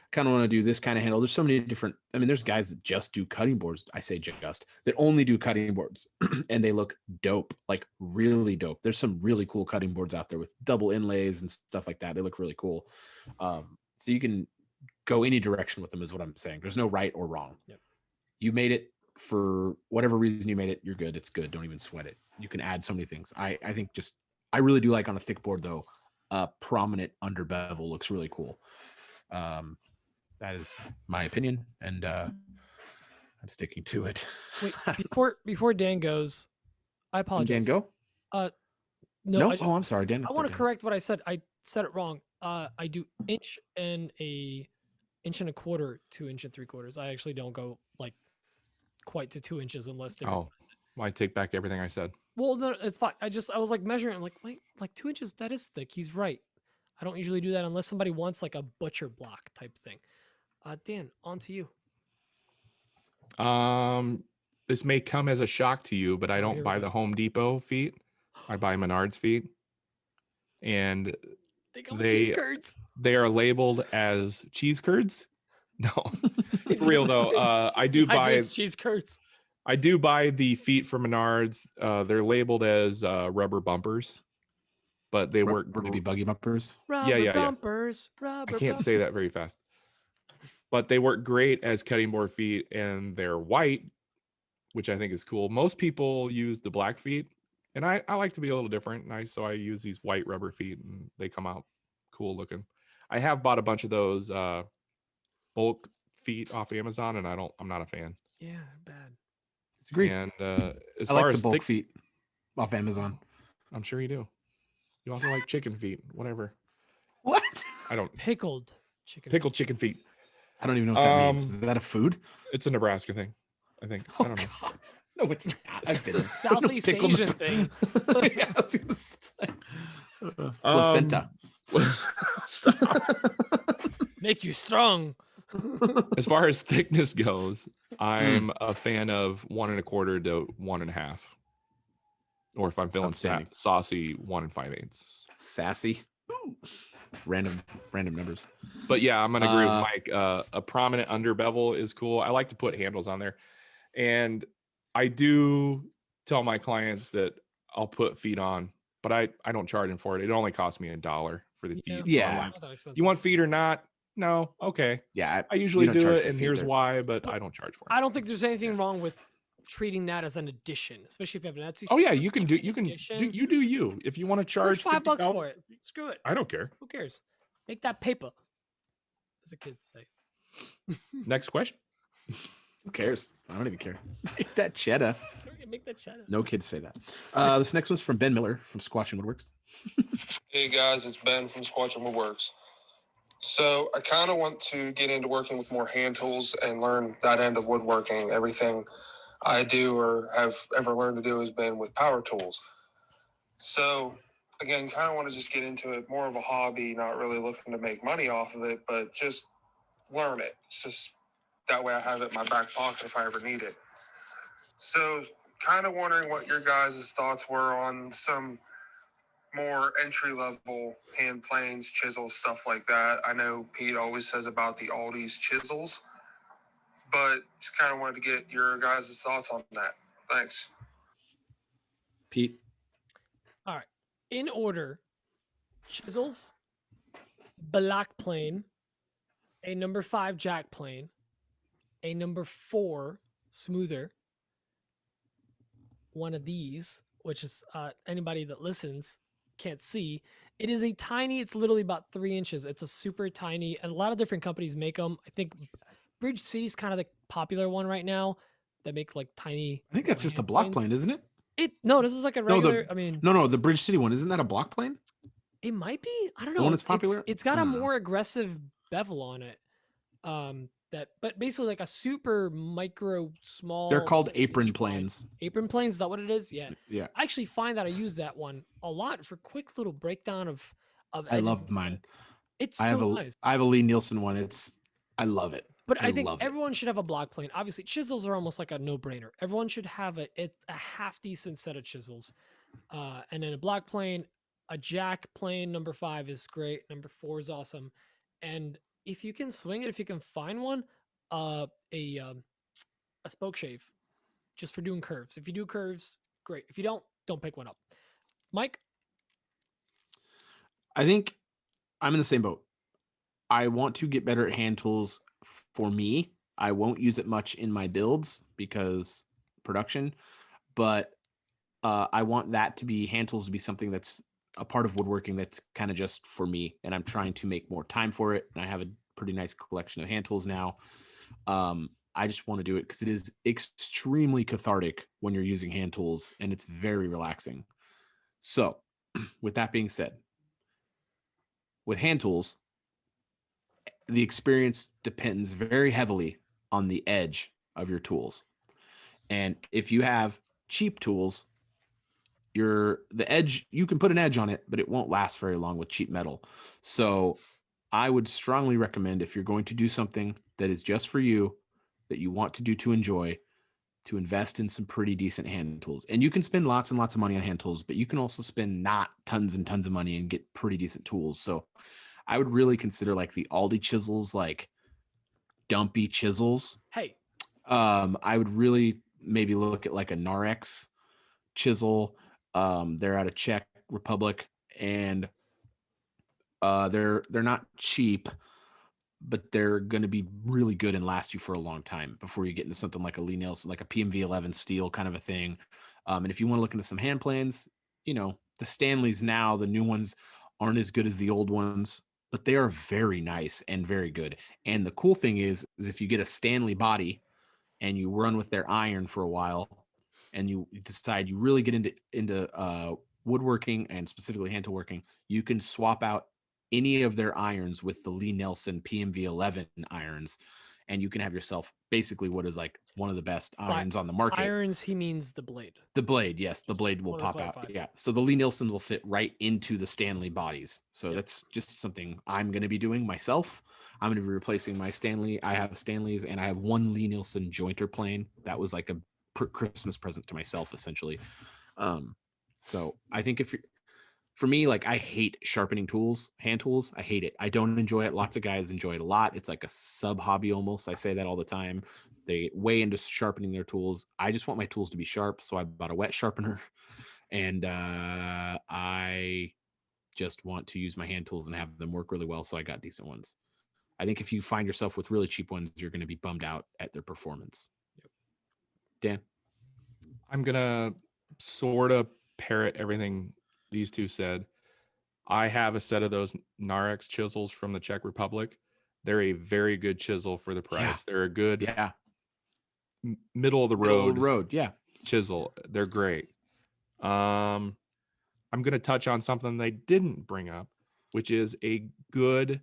Kind of want to do this kind of handle. There's so many different, I mean, there's guys that just do cutting boards. I say just that only do cutting boards and they look dope, like really dope. There's some really cool cutting boards out there with double inlays and stuff like that. They look really cool. So you can go any direction with them is what I'm saying. There's no right or wrong. Yep. You made it for whatever reason you made it. You're good. It's good. Don't even sweat it. You can add so many things. I think I really do like on a thick board though, prominent under bevel looks really cool. That is my opinion, and I'm sticking to it. Wait, before Dan goes, I apologize. Dan go? No. I'm sorry, Dan. I want to correct what I said. I said it wrong. I do 1 1.25 inches, 2 3/4. I actually don't go like quite to 2 inches unless they. Oh, I take back everything I said. Well, no, it's fine. I was like measuring. I'm like, wait, like 2 inches. That is thick. He's right. I don't usually do that unless somebody wants like a butcher block type thing. Dan, on to you. This may come as a shock to you, but I don't buy the Home Depot feet. I buy Menards feet, and they come with cheese curds. They are labeled as cheese curds. No, for real though. I do buy cheese curds. I do buy the feet from Menards. They're labeled as rubber bumpers, but they work. Would it be buggy bumpers? Rubber bumpers. I can't say that very fast. But they work great as cutting board feet, and they're white, which I think is cool. Most people use the black feet, and I like to be a little different. So I use these white rubber feet, and they come out cool looking. I have bought a bunch of those bulk feet off Amazon, and I'm not a fan. Yeah, bad. It's great. And as I far like as the bulk feet off Amazon. I'm sure you do. You also like chicken feet, whatever. What? I don't. Pickled chicken feet. I don't even know what that means. Is that a food? It's a Nebraska thing, I think. Oh, I don't know. God. No, it's not. It's a Southeast Asian thing. Yeah, I was gonna say. Placenta. Make you strong. As far as thickness goes, I'm a fan of 1.25 to 1.5. Or if I'm feeling saucy, 1 5/8. Sassy. Ooh. Random numbers. But yeah, I'm gonna agree with Mike. A prominent under bevel is cool. I like to put handles on there, and I do tell my clients that I'll put feet on, but I don't charge them for it. It only costs me $1 for the feet. Yeah. So you want feet or not? No. Okay. Yeah. I usually do it, and here's why, but I don't charge for it. I don't think there's anything wrong with treating that as an addition, especially if you have an Etsy store. Oh yeah, you do you. If you want to charge $5 for it, screw it. I don't care. Who cares? Make that paper, as the kids say. Next question. Who cares? I don't even care. Make that cheddar. Make that shout out. No kids say that. This next one's from Ben Miller from Squanchin Woodworks. Hey guys, it's Ben from Squanchin Woodworks. So I kind of want to get into working with more hand tools and learn that end of woodworking. Everything I do or have ever learned to do has been with power tools. So again, kind of want to just get into it, more of a hobby, not really looking to make money off of it, but just learn it. It's just that way I have it in my back pocket if I ever need it. So kind of wondering what your guys' thoughts were on some more entry-level hand planes, chisels, stuff like that. I know Pete always says about the Aldi's chisels, but just kind of wanted to get your guys' thoughts on that. Thanks. Pete. All right. In order, chisels, black plane, a number 5 jack plane, a number 4 smoother, one of these, which is anybody that listens can't see. It is a tiny, it's literally about 3 inches. It's a super tiny, and a lot of different companies make them. I think Bridge City's kind of the popular one right now that make like tiny. I think that's just a block plane, isn't it? No, this is like a regular. No, the Bridge City one, isn't that a block plane? It might be. I don't know. The one that's popular. It's got a more aggressive bevel on it. But basically like a super micro small. They're called apron planes. Apron planes, is that what it is? Yeah. Yeah. I actually find that I use that one a lot for quick little breakdown of I love mine. It's nice. I have a Lee Nielsen one. I love it. But I think everyone should have a block plane. Obviously, chisels are almost like a no-brainer. Everyone should have a half decent set of chisels. And then a block plane, a jack plane, number 5 is great. Number 4 is awesome. And if you can swing it, if you can find one, a spoke shave, just for doing curves. If you do curves, great. If you don't pick one up. Mike? I think I'm in the same boat. I want to get better at hand tools for me. I won't use it much in my builds because production, but I want that to be hand tools to be something that's a part of woodworking that's kind of just for me, and I'm trying to make more time for it. And I have a pretty nice collection of hand tools now. I just want to do it because it is extremely cathartic when you're using hand tools, and it's very relaxing. So with that being said, with hand tools, the experience depends very heavily on the edge of your tools. And if you have cheap tools, the edge, you can put an edge on it, but it won't last very long with cheap metal. So I would strongly recommend, if you're going to do something that is just for you, that you want to do to enjoy, to invest in some pretty decent hand tools. And you can spend lots and lots of money on hand tools, but you can also spend not tons and tons of money and get pretty decent tools. So I would really consider like the Aldi chisels, like dumpy chisels. Hey. I would really maybe look at like a Narex chisel. They're out of Czech Republic, and they're not cheap, but they're going to be really good and last you for a long time before you get into something like a Lee Nielsen, like a PMV 11 steel kind of a thing. And if you want to look into some hand planes, the Stanleys now, the new ones aren't as good as the old ones, but they are very nice and very good. And the cool thing is if you get a Stanley body and you run with their iron for a while, and you decide you really get into woodworking and specifically hand tool working, you can swap out any of their irons with the Lee Nielsen PMV 11 irons, and you can have yourself basically what is like one of the best irons on the market. Irons, he means the blade. The blade, yes, the blade will pop out. Yeah, so the Lee Nielsen will fit right into the Stanley bodies. So that's just something I'm going to be doing myself. I'm going to be replacing my Stanley. I have Stanleys, and I have one Lee Nielsen jointer plane. That was like a Christmas present to myself, essentially. So I think for me, like, I hate sharpening tools, hand tools. I hate it. I don't enjoy it. Lots of guys enjoy it a lot. It's like a sub hobby almost. I say that all the time. They way into sharpening their tools. I just want my tools to be sharp. So I bought a wet sharpener, and I just want to use my hand tools and have them work really well. So I got decent ones. I think if you find yourself with really cheap ones, you're going to be bummed out at their performance. Dan? I'm going to sort of parrot everything these two said. I have a set of those Narex chisels from the Czech Republic. They're a very good chisel for the price. Yeah. They're a good middle of the road. Yeah. chisel. They're great. I'm going to touch on something they didn't bring up, which is a good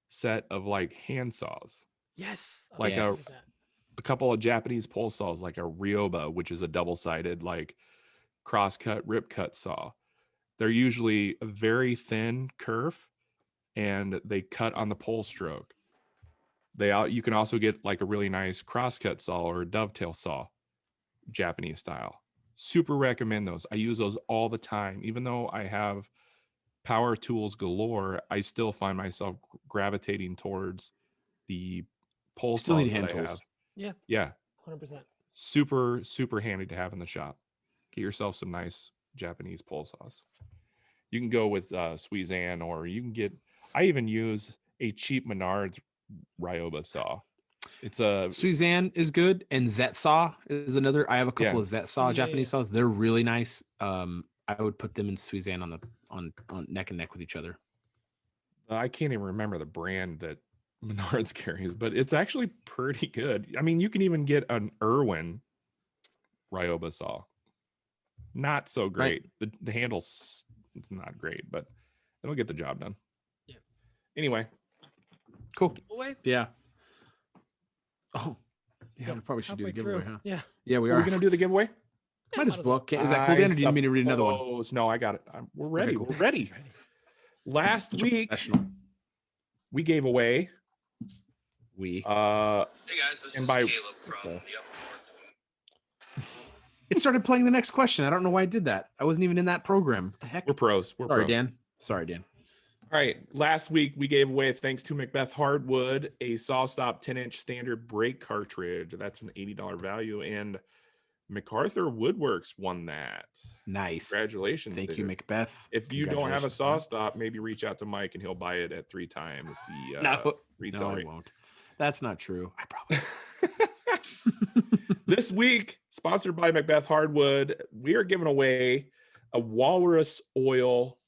set of like hand saws. Yes. Like Yes. a couple of Japanese pole saws, like a Ryoba, which is a double-sided like cross-cut rip cut saw. They're usually a very thin kerf and they cut on the pole stroke. You can also get like a really nice cross-cut saw or a dovetail saw, Japanese style. Super recommend those. I use those all the time. Even though I have power tools galore, I still find myself gravitating towards the pole Still saws need hand that I tools. have. Yeah. Yeah. 100%. Super, super handy to have in the shop. Get yourself some nice Japanese pole saws. You can go with Squeezan, or you can get, I even use a cheap Menards Ryoba saw. It's a Suzanne is good, and Zet saw is another. I have a couple Yeah. of Zet saw Yeah, Japanese saws. They're really nice. I would put them and Suzanne on neck and neck with each other. I can't even remember the brand that Menards carries, but it's actually pretty good. I mean, you can even get an Irwin Ryoba saw. Not so great. The handle's it's not great, but it'll get the job done. Yeah. Anyway, Cool. Giveaway? Yeah. Oh, yeah. Yeah, We probably should do the halfway giveaway, through. huh? Yeah. Yeah, we are are. we gonna do the giveaway? Might as well. Is that I cool, Dan, or do you need me to read another one? suppose- No, I got it. We're ready. cool. We're ready. He's ready. Last Such a week professional. we gave away We. Hey guys, this And is by- Caleb from the Up North. It started playing the next question. I don't know why I did that. I wasn't even in that program. What the heck? we're pros. We're Sorry, pros. Dan. Sorry, Dan. All right. Last week we gave away, thanks to Macbeth Hardwood, a SawStop 10-inch standard brake cartridge. That's an $80 value, and MacArthur Woodworks won that. Nice. Congratulations. Thank you, dude. Macbeth. If you don't have a Congratulations, man. SawStop, maybe reach out to Mike and he'll buy it at 3 times the No, retail I rate. won't. That's not true. I probably. This week, sponsored by Macbeth Hardwood, we are giving away a Walrus Oil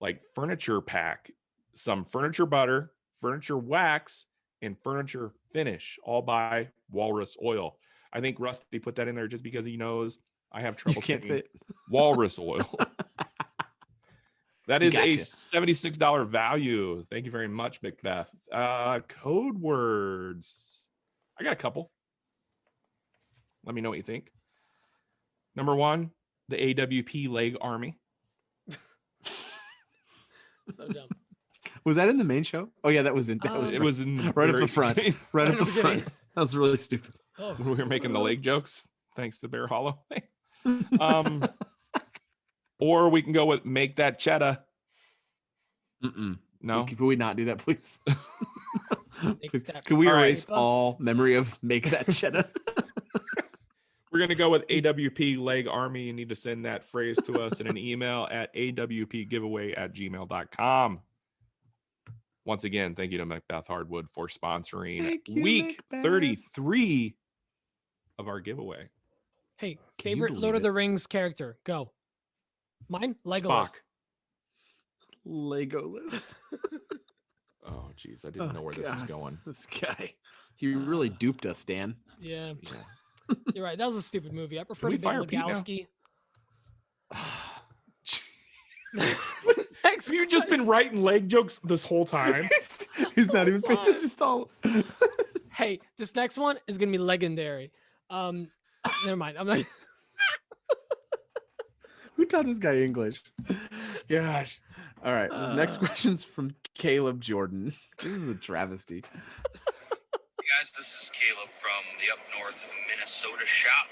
like furniture pack, some furniture butter, furniture wax, and furniture finish, all by Walrus Oil. I think Rusty put that in there just because he knows I have trouble You can't say saying it. Walrus Oil. That We is got a you. $76 value. Thank you very much, Macbeth. Code words. I got a couple. Let me know what you think. Number 1, the AWP Leg Army. So dumb. Was that in the main show? Oh yeah, that was in. That was It was in the right up very the front. beginning Right up Right the at the beginning. front. That was really stupid. Oh, when we were making the leg jokes, thanks to Bear Hollow. Or we can go with make that cheddar. Mm-mm. No, Can we not do that, please? Make Please, that can we All right. erase all memory of make that cheddar? we're going to go with AWP Leg Army. You need to send that phrase to us in an email at awpgiveaway@gmail.com. Once again, thank you to Macbeth Hardwood for sponsoring Thank you, week Macbeth. 33 of our giveaway. Hey, Can you favorite believe Lord of it? the Rings character? Go. Mine? Legolas. Spock. Legolas. Oh, geez. I didn't know where this was God. going. This guy. He really duped us, Dan. Yeah, Yeah. you're right. That was a stupid movie. I prefer we to Big fire Pete now? Legowski. Have you just been writing leg jokes this whole time? He's not even paying Time. attention. Just all. Hey, this next one is gonna be legendary. Never mind. I'm like, Who taught this guy English? Gosh. All right. This next question's from Kaleb Jordan. This is a travesty. Hey guys, this is Caleb from the Up North Minnesota shop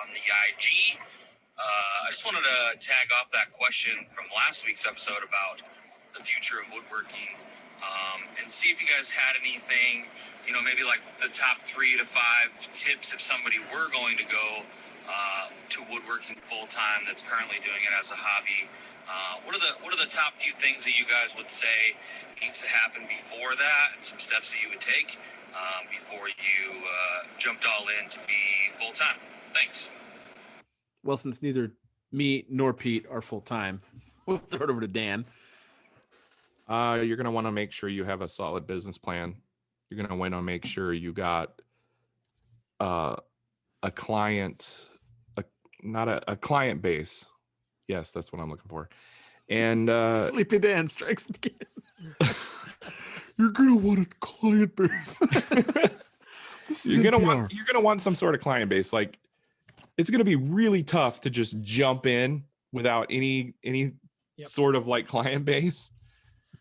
on the IG. I just wanted to tag off that question from last week's episode about the future of woodworking, and see if you guys had anything, maybe like the top 3 to 5 tips if somebody were going to go to woodworking full time that's currently doing it as a hobby. What are the top few things that you guys would say needs to happen before that, and some steps that you would take before you jumped all in to be full time? Thanks. Well, since neither me nor Pete are full time, we'll throw it over to Dan. You're going to want to make sure you have a solid business plan. You're going to want to make sure you got a client, not a client base. Yes, that's what I'm looking for. And Sleepy Dan strikes again. You're gonna want a client base. You're gonna want some sort of client base. Like, it's gonna be really tough to just jump in without any sort of like client base.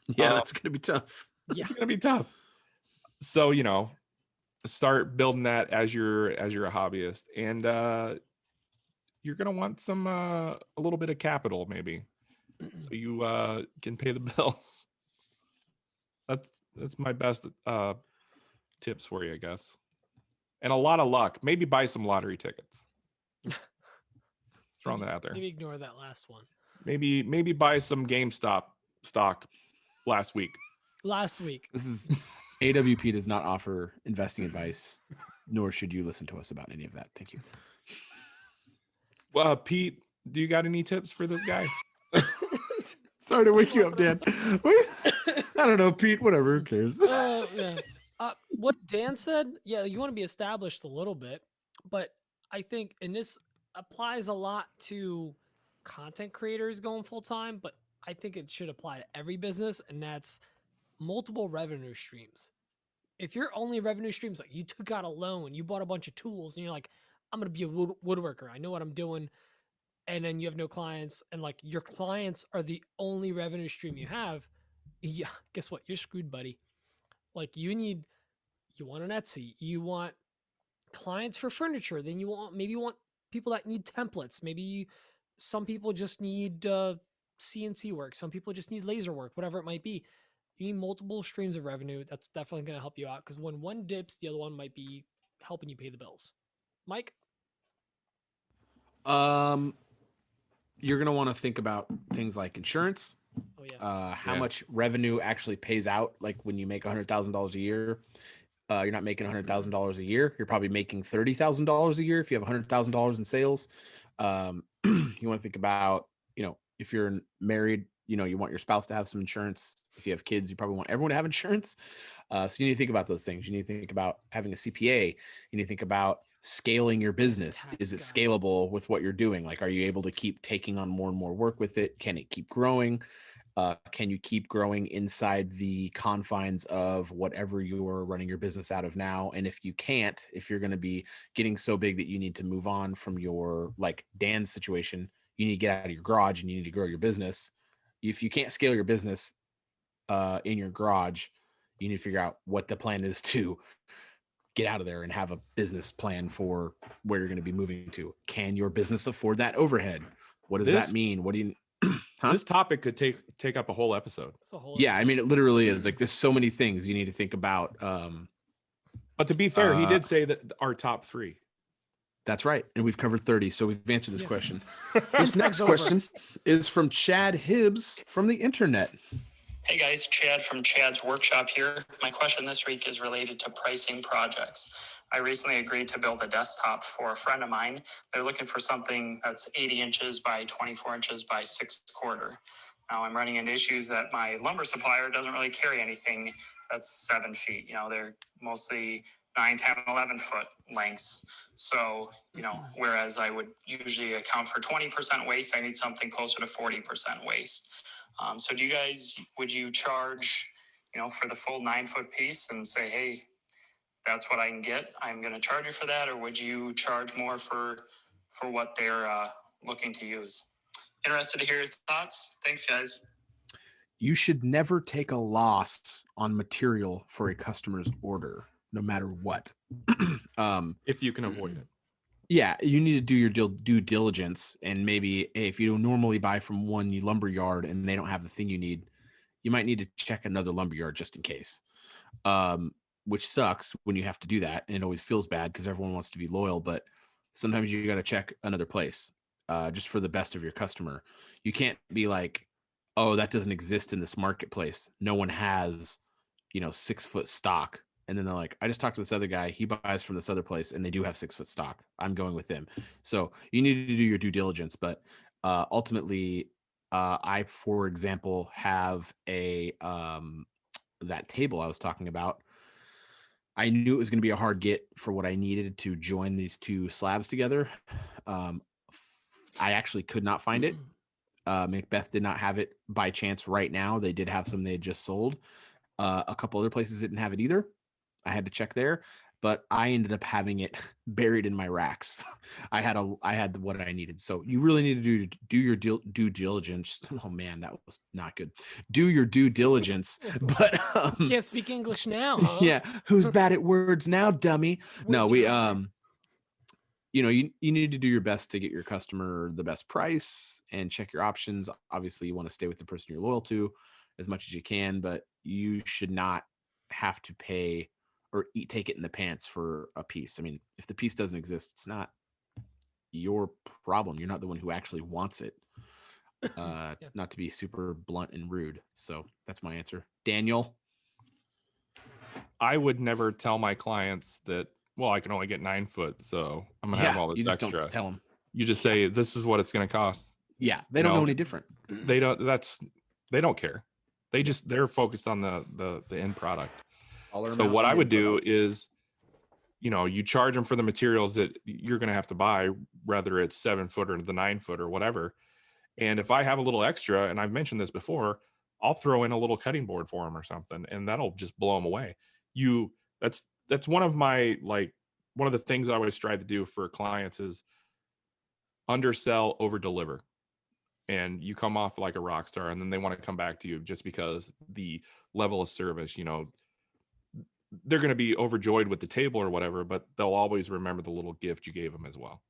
Yeah, that's gonna be tough. It's gonna be tough. So, you know, start building that as you're a hobbyist, and you're gonna want some a little bit of capital maybe, so you can pay the bills. That's my best tips for you, I guess. And a lot of luck. Maybe buy some lottery tickets. Throwing that out there. Maybe ignore that last one. Maybe buy some GameStop stock last week. This is AWP does not offer investing advice, nor should you listen to us about any of that. Thank you. Well, Pete, do you got any tips for this guy? Sorry to wake you up, Dan. I don't know, Pete. Whatever. Who cares? Yeah. What Dan said, yeah, you want to be established a little bit, but I think, and this applies a lot to content creators going full time, but I think it should apply to every business, and that's multiple revenue streams. If your only revenue streams, like you took out a loan, you bought a bunch of tools, and you're like, I'm going to be a woodworker. I know what I'm doing. And then you have no clients, and like your clients are the only revenue stream you have. Yeah, guess what? You're screwed, buddy. Like you want an Etsy, you want clients for furniture, then you want people that need templates. Maybe some people just need CNC work. Some people just need laser work, whatever it might be. You need multiple streams of revenue. That's definitely going to help you out, because when one dips, the other one might be helping you pay the bills. Mike? You're going to want to think about things like insurance. Oh, yeah. How much revenue actually pays out. Like when you make $100,000 a year, you're not making $100,000 a year. You're probably making $30,000 a year if you have $100,000 in sales. You want to think about, if you're married, you want your spouse to have some insurance. If you have kids, you probably want everyone to have insurance. So you need to think about those things. You need to think about having a CPA. You need to think about scaling your business. Is it scalable with what you're doing? Like, are you able to keep taking on more and more work with it? Can it keep growing? Can you keep growing inside the confines of whatever you're running your business out of now? And if you can't, if you're going to be getting so big that you need to move on from your, like Dan's situation, you need to get out of your garage and you need to grow your business. If you can't scale your business in your garage, you need to figure out what the plan is to get out of there and have a business plan for where you're going to be moving to. Can your business afford that overhead? What does that mean? What do you... Huh? This topic could take up a whole episode. Yeah, I mean, it literally is. Like, there's so many things you need to think about. But to be fair, he did say that our top 3. That's right. And we've covered 30, so we've answered this question. This next question is from Chad Hibbs from the internet. Hey guys, Chad from Chad's Workshop here. My question this week is related to pricing projects. I recently agreed to build a desktop for a friend of mine. They're looking for something that's 80 inches by 24 inches by 6.25. Now I'm running into issues that my lumber supplier doesn't really carry anything that's 7 feet. They're mostly 9, 10, 11 foot lengths. So, whereas I would usually account for 20% waste, I need something closer to 40% waste. So would you charge, for the full 9 foot piece and say, hey, that's what I can get, I'm going to charge you for that? Or would you charge more for what they're looking to use? Interested to hear your thoughts. Thanks, guys. You should never take a loss on material for a customer's order, no matter what. If you can avoid it. Yeah, you need to do your due diligence, and maybe if you normally buy from one lumber yard and they don't have the thing you need, you might need to check another lumber yard just in case, which sucks when you have to do that, and it always feels bad because everyone wants to be loyal, but sometimes you got to check another place just for the best of your customer. You can't be like, oh, that doesn't exist in this marketplace. No one has, 6 foot stock. And then they're like, I just talked to this other guy. He buys from this other place and they do have 6 foot stock. I'm going with them. So you need to do your due diligence. But ultimately, I, for example, have that table I was talking about. I knew it was going to be a hard get for what I needed to join these two slabs together. I actually could not find it. Macbeth did not have it by chance right now. They did have some they had just sold. A couple other places didn't have it either. I had to check there, but I ended up having it buried in my racks. I had what I needed. So you really need to do your due diligence. Oh man, that was not good. Do your due diligence. But can't speak English now. Huh? Yeah, who's bad at words now, dummy? No, we you need to do your best to get your customer the best price and check your options. Obviously, you want to stay with the person you're loyal to as much as you can, but you should not have to pay or take it in the pants for a piece. I mean, if the piece doesn't exist, it's not your problem. You're not the one who actually wants it. Not to be super blunt and rude. So that's my answer. Daniel? I would never tell my clients that, well, I can only get 9 foot, so I'm going to have all this extra. Don't tell them. You just say, this is what it's going to cost. Yeah, they don't know any different. They don't care. They're focused on the end product. So what I would do is, you charge them for the materials that you're going to have to buy, whether it's 7 foot or the 9 foot or whatever. And if I have a little extra, and I've mentioned this before, I'll throw in a little cutting board for them or something, and that'll just blow them away. That's one of my, one of the things I always strive to do for clients is undersell, over deliver. And you come off like a rock star, and then they want to come back to you just because the level of service, they're going to be overjoyed with the table or whatever, but they'll always remember the little gift you gave them as well.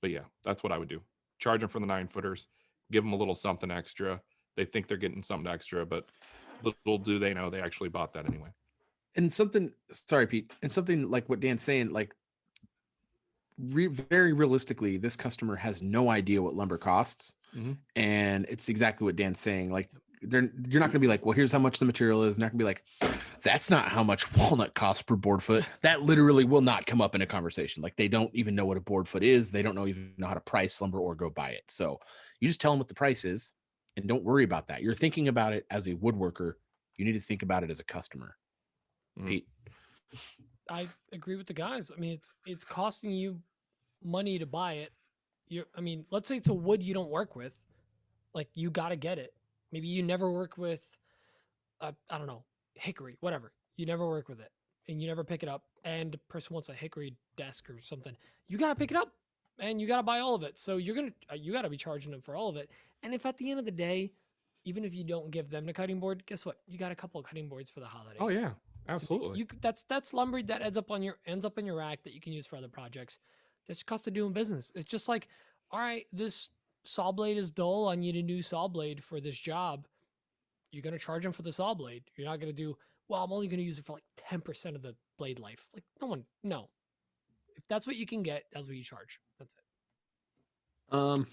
But yeah, that's what I would do. Charge them for the 9 footers, give them a little something extra. They think they're getting something extra, but little do they know they actually bought that anyway. And sorry, Pete, and something like what Dan's saying, very realistically, this customer has no idea what lumber costs. Mm-hmm. And it's exactly what Dan's saying. You're not going to be like, well, here's how much the material is. Not going to be like, that's not how much walnut costs per board foot. That literally will not come up in a conversation. They don't even know what a board foot is. They don't even know how to price lumber or go buy it. So you just tell them what the price is and don't worry about that. You're thinking about it as a woodworker. You need to think about it as a customer. Mm-hmm. Pete? I agree with the guys. I mean, it's costing you money to buy it. Let's say it's a wood you don't work with. You got to get it. Maybe you never work with, I don't know, hickory, whatever. You never work with it and you never pick it up. And the person wants a hickory desk or something. You got to pick it up and you got to buy all of it. So you got to be charging them for all of it. And if at the end of the day, even if you don't give them the cutting board, guess what? You got a couple of cutting boards for the holidays. Oh yeah, absolutely. That's lumber that ends up in your rack that you can use for other projects. That's the cost of doing business. It's just like, all right, this saw blade is dull. I need a new saw blade for this job. You're going to charge them for the saw blade. You're not going to do, well, I'm only going to use it for 10% of the blade life. No. If that's what you can get, that's what you charge. That's it.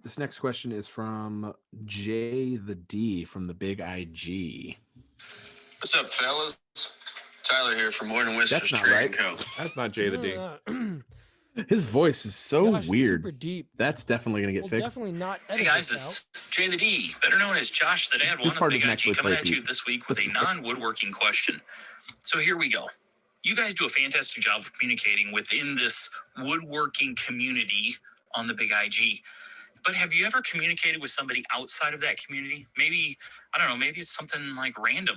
This next question is from Jay the D from the Big IG. What's up, fellas? Tyler here from More Than Whiskers That's not Trading right. Co. That's not Jay the D. His voice is so Gosh, weird. Super deep. That's definitely going to get fixed. Definitely not. Hey guys, it's Jay the D, better known as Josh the Dad, This one part of Big doesn't IG, actually coming play at you Pete. this week with a non-woodworking question. So here we go. You guys do a fantastic job of communicating within this woodworking community on the Big IG. But have you ever communicated with somebody outside of that community? Maybe, I don't know, maybe it's something random,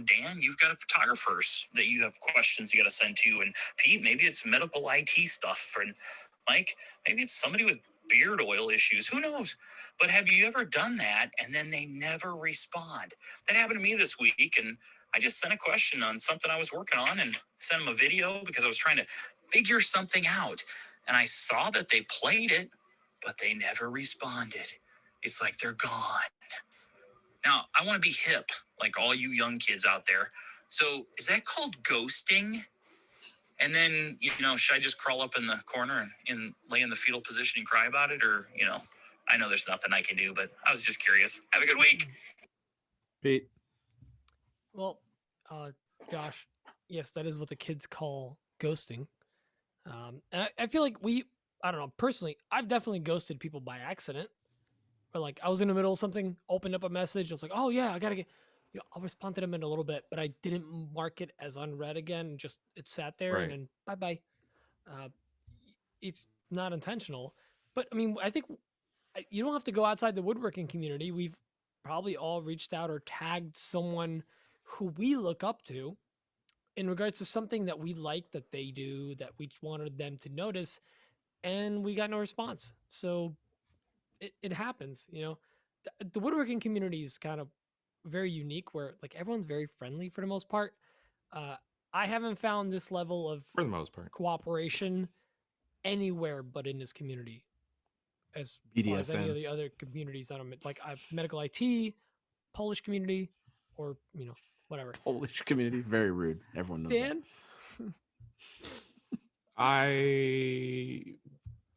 Dan, you've got photographers that you have questions you got to send to, and Pete, maybe it's medical IT stuff, and Mike, maybe it's somebody with beard oil issues. Who knows? But have you ever done that and then they never respond? That happened to me this week, and I just sent a question on something I was working on and sent them a video because I was trying to figure something out. And I saw that they played it, but they never responded. It's like they're gone. Now, I want to be hip, like all you young kids out there. So is that called ghosting? And then, should I just crawl up in the corner and lay in the fetal position and cry about it? Or, I know there's nothing I can do, but I was just curious. Have a good week. Pete? Well, Josh, yes, that is what the kids call ghosting. And I feel like I don't know, personally, I've definitely ghosted people by accident. Or I was in the middle of something, opened up a message. I was like, oh yeah, I got to get, I'll respond to them in a little bit, but I didn't mark it as unread again. It sat there Right. and then bye-bye. It's not intentional. But I mean, I think you don't have to go outside the woodworking community. We've probably all reached out or tagged someone who we look up to in regards to something that we like that they do, that we wanted them to notice, and we got no response. So it happens, you know. The woodworking community is kind of very unique where like everyone's very friendly for the most part. I haven't found this level of For the most part. cooperation anywhere but in this community. As far as any of the other communities that I'm like medical IT, Polish community, or you know, whatever. Polish community, very rude. Everyone knows Dan? that. I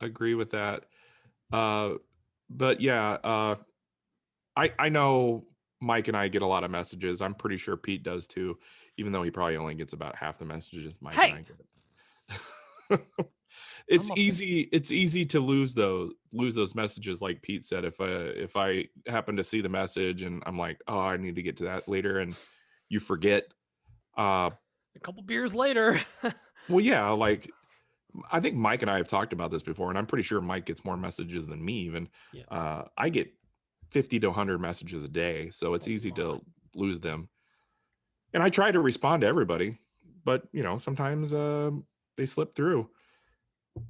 agree with that. But yeah, I know Mike and I get a lot of messages. I'm pretty sure Pete does too, even though he probably only gets about half the messages Mike and I get. It's easy to lose those messages, like Pete said. If I happen to see the message and I'm like, oh, I need to get to that later, and you forget. A couple beers later. Well, yeah, like I think Mike and I have talked about this before, and I'm pretty sure Mike gets more messages than me even. Yeah. I get 50 to 100 messages a day, so it's easy to lose them. And I try to respond to everybody, but you know, sometimes they slip through.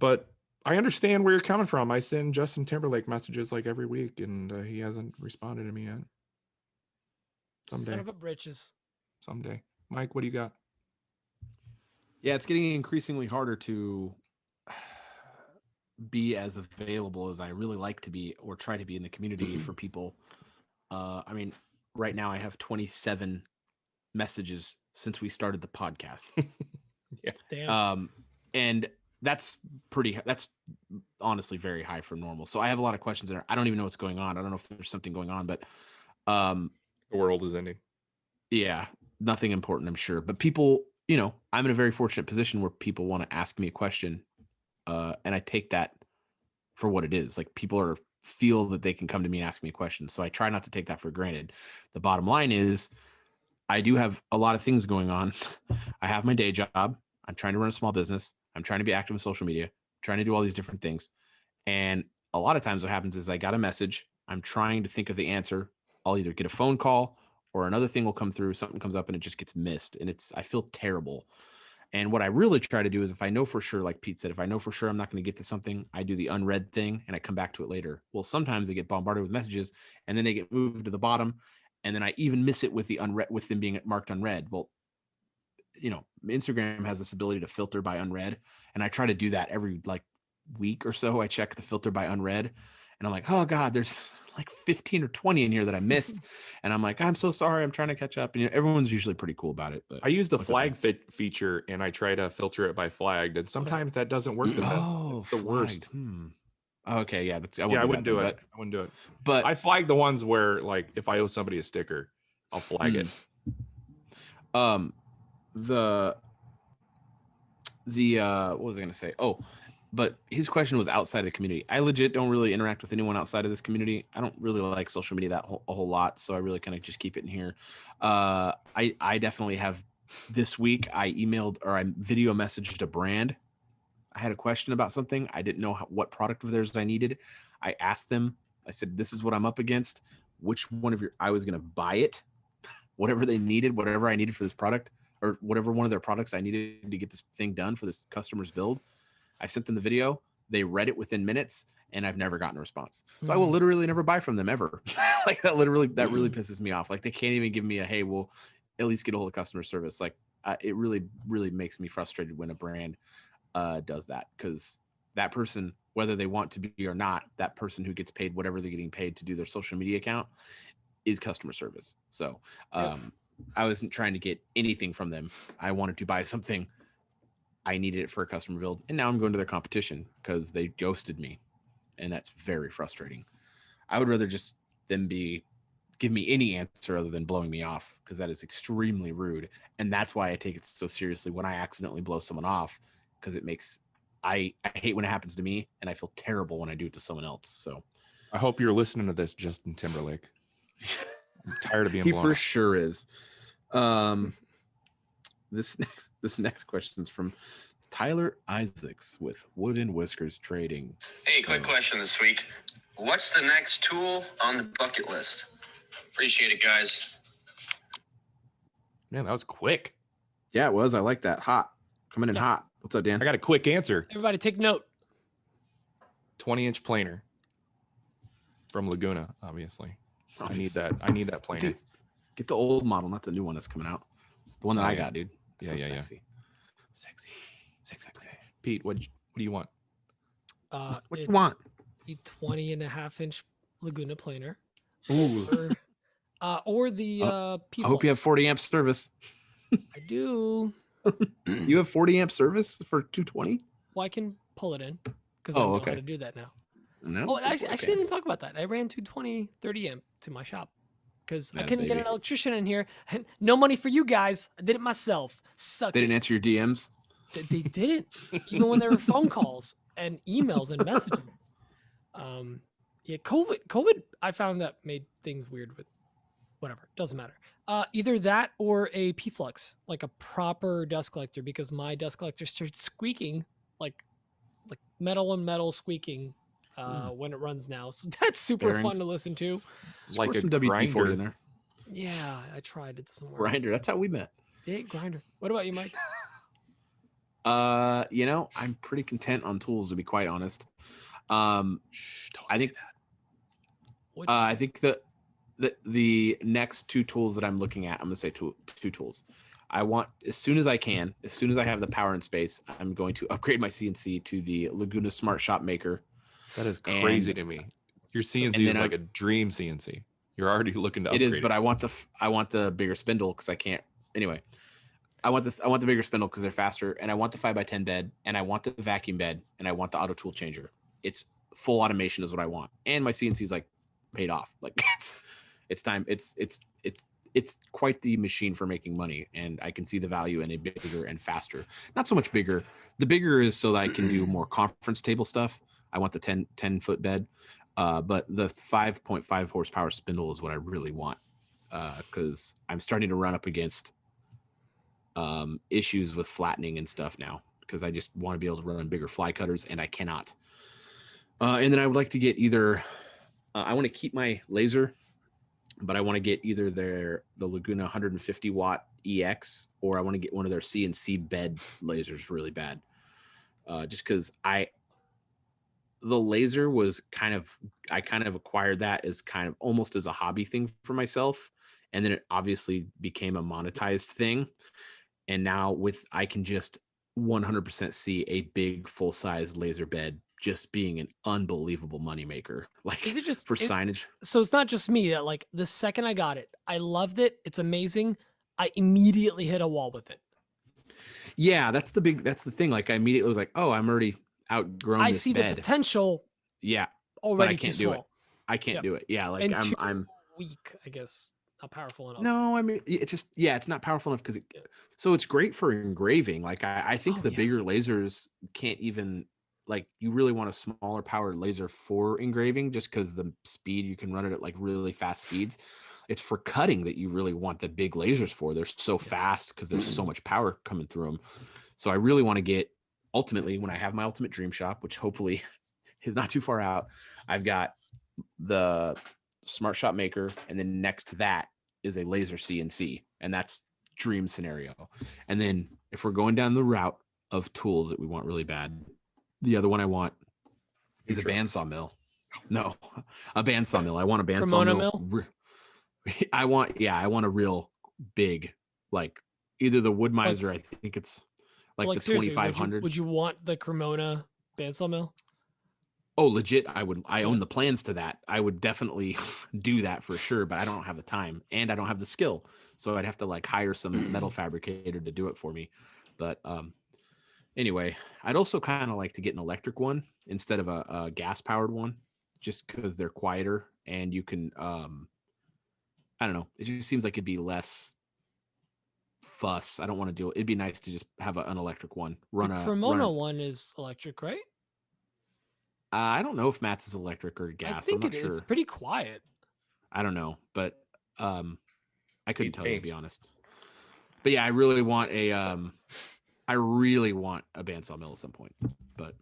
But I understand where you're coming from. I send Justin Timberlake messages like every week, and he hasn't responded to me yet. Someday. Son of a britches. Someday. Mike, what do you got? Yeah, it's getting increasingly harder to be as available as I really like to be or try to be in the community for people. I mean, right now I have 27 messages since we started the podcast. Yeah. Damn. And that's honestly very high for normal. So I have a lot of questions there. I don't even know what's going on. I don't know if there's something going on, but the world is ending. Yeah, nothing important, I'm sure. But people, you know, I'm in a very fortunate position where people want to ask me a question, and I take that for what it is. Like people feel that they can come to me and ask me a question. So I try not to take that for granted. The bottom line is I do have a lot of things going on. I have my day job. I'm trying to run a small business. I'm trying to be active in social media, trying to do all these different things. And a lot of times what happens is I got a message. I'm trying to think of the answer. I'll either get a phone call or another thing will come through. Something comes up and it just gets missed. And I feel terrible. And what I really try to do is if I know for sure, like Pete said, if I know for sure I'm not going to get to something, I do the unread thing and I come back to it later. Well, sometimes they get bombarded with messages and then they get moved to the bottom. And then I even miss it with the unread, with them being marked unread. Well, you know, Instagram has this ability to filter by unread. And I try to do that every like week or so. I check the filter by unread and I'm like, oh God, there's like 15 or 20 in here that I missed. And I'm like, I'm so sorry. I'm trying to catch up. And you know, everyone's usually pretty cool about it. But I use the flag feature and I try to filter it by flagged. And sometimes that doesn't work the best. It's the worst. Okay. Yeah. I wouldn't do it. I wouldn't do it. But I flag the ones where like, if I owe somebody a sticker, I'll flag it. What was I going to say? Oh, but his question was outside of the community. I legit don't really interact with anyone outside of this community. I don't really like social media a whole lot. So I really kind of just keep it in here. I definitely have this week. I emailed or I video messaged a brand. I had a question about something. I didn't know what product of theirs I needed. I asked them, I said, this is what I'm up against. Which one of I was going to buy it, whatever they needed, whatever I needed for this product or whatever one of their products I needed to get this thing done for this customer's build. I sent them the video. They read it within minutes and I've never gotten a response. So I will literally never buy from them ever. Like that really pisses me off. Like they can't even give me a, hey, we'll at least get a hold of customer service. Like it really, really makes me frustrated when a brand does that because that person, whether they want to be or not, that person who gets paid whatever they're getting paid to do their social media account is customer service. So I wasn't trying to get anything from them. I wanted to buy something. I needed it for a customer build. And now I'm going to their competition because they ghosted me. And that's very frustrating. I would rather just them give me any answer other than blowing me off because that is extremely rude. And that's why I take it so seriously when I accidentally blow someone off because it makes, I hate when it happens to me and I feel terrible when I do it to someone else. So I hope you're listening to this, Justin Timberlake. I'm tired of being blown off. He for off. Sure is. This next question is from Tyler Isaacs with Wood and Whiskers Trading. Hey, quick question this week. What's the next tool on the bucket list? Appreciate it, guys. Man, that was quick. Yeah, it was. I like that. Hot. Coming in hot. What's up, Dan? I got a quick answer. Everybody take note. 20-inch planer from Laguna, obviously. I need that planer. Get the old model, not the new one that's coming out. The one that I got, dude. Yeah. Sexy. Pete, what do you want? What you want? The 20.5-inch Laguna planer. Ooh. Or the P. I hope you have 40 amp service. I do. You have 40 amp service for 220? Well, I can pull it in because I know how to do that now. No. Oh, actually, I didn't talk about that. I ran 220 30 amp to my shop because I couldn't get an electrician in here. No money for you guys. I did it myself. They didn't answer your DMs? They didn't, even when there were phone calls and emails and messaging. Yeah, COVID, I found that made things weird with whatever. Doesn't matter. Either that or a P-Flux, like a proper dust collector, because my dust collector starts squeaking like metal and metal squeaking when it runs now. So that's super fun to listen to. Like some WD-40 in there. Yeah, I tried. It doesn't work. Grinder. That's how we met. Yeah, grinder. What about you, Mike? I'm pretty content on tools, to be quite honest. I think the next two tools that I'm looking at, I'm gonna say two tools. I want, as soon as I have the power and space, I'm going to upgrade my CNC to the Laguna Smart Shop Maker. That is crazy to me. Your CNC is like a dream CNC. You're already looking to upgrade it. It is, but I want the bigger spindle because I can't. Anyway, I want the bigger spindle because they're faster, and I want the 5x10 bed, and I want the vacuum bed, and I want the auto tool changer. It's full automation is what I want, and my CNC is like paid off. Like it's time. It's quite the machine for making money, and I can see the value in a bigger and faster. Not so much bigger. The bigger is so that I can do more conference table stuff. I want the 10 foot bed, but the 5.5 horsepower spindle is what I really want, because I'm starting to run up against issues with flattening and stuff now, because I just want to be able to run bigger fly cutters, and I cannot. And then I would like to get either I want to keep my laser, but I want to get either the Laguna 150 watt EX, or I want to get one of their CNC bed lasers really bad. Just because the laser was I kind of acquired that as kind of almost as a hobby thing for myself. And then it obviously became a monetized thing. And now I can just 100% see a big full size laser bed just being an unbelievable moneymaker. Like, is it just for signage? So it's not just me that, like, the second I got it, I loved it. It's amazing. I immediately hit a wall with it. Yeah, that's the thing. Like, I immediately was like, oh, I'm already outgrown this see bed. The potential. Yeah. Already but I can't do it. I can't do it. Yeah. Like, and I'm weak, I guess. Not powerful enough. No, I mean, it's just, it's not powerful enough because so it's great for engraving. Like, I think the bigger lasers can't even, like, you really want a smaller power laser for engraving just because the speed, you can run it at like really fast speeds. It's for cutting that you really want the big lasers for. They're so fast because there's so much power coming through them. So I really want to get, ultimately, when I have my ultimate dream shop, which hopefully is not too far out, I've got the Smart Shop Maker, and then next to that is a laser CNC, and that's dream scenario. And then if we're going down the route of tools that we want really bad, the other one I want is a bandsaw mill. No, a bandsaw mill. I want a bandsaw mill. I want a real big, like, either the Woodmiser, I think it's like the 2500. Would you want the Cremona bandsaw mill? Oh, legit. I own the plans to that. I would definitely do that for sure, but I don't have the time and I don't have the skill. So I'd have to like hire some metal fabricator to do it for me. But anyway, I'd also kind of like to get an electric one instead of a gas powered one, just because they're quieter and you can, I don't know. It just seems like it'd be less fuss. I don't want to do it. It'd be nice to just have an electric one. The Cremona one is electric, right? I don't know if Matt's is electric or gas. I'm not sure. It's pretty quiet. I don't know, but I couldn't tell you, to be honest. But yeah, I really want a I really want a bandsaw mill at some point, but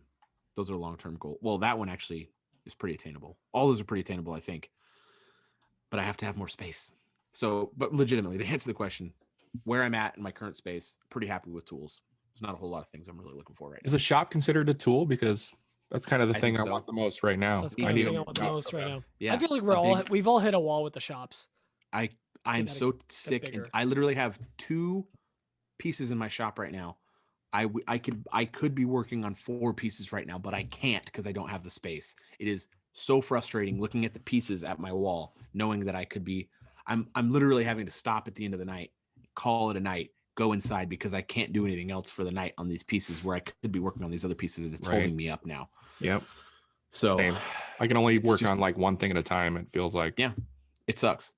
those are long-term goals. Well, that one actually is pretty attainable. All those are pretty attainable, I think. But I have to have more space. So, but legitimately, to answer the question, where I'm at in my current space, pretty happy with tools. There's not a whole lot of things I'm really looking for right now. Is a shop considered a tool? Because that's kind of the thing I want the most right now. That's kind of the thing I want the most right now. Yeah, I feel like we've all hit a wall with the shops. I'm so sick, and I literally have 2 pieces in my shop right now. I could be working on 4 pieces right now, but I can't because I don't have the space. It is so frustrating looking at the pieces at my wall, knowing that I could be. I'm literally having to stop at the end of the night, call it a night, go inside because I can't do anything else for the night on these pieces where I could be working on these other pieces. It's holding me up now. Yep. So same. I can only work on like one thing at a time. It feels like. Yeah, it sucks.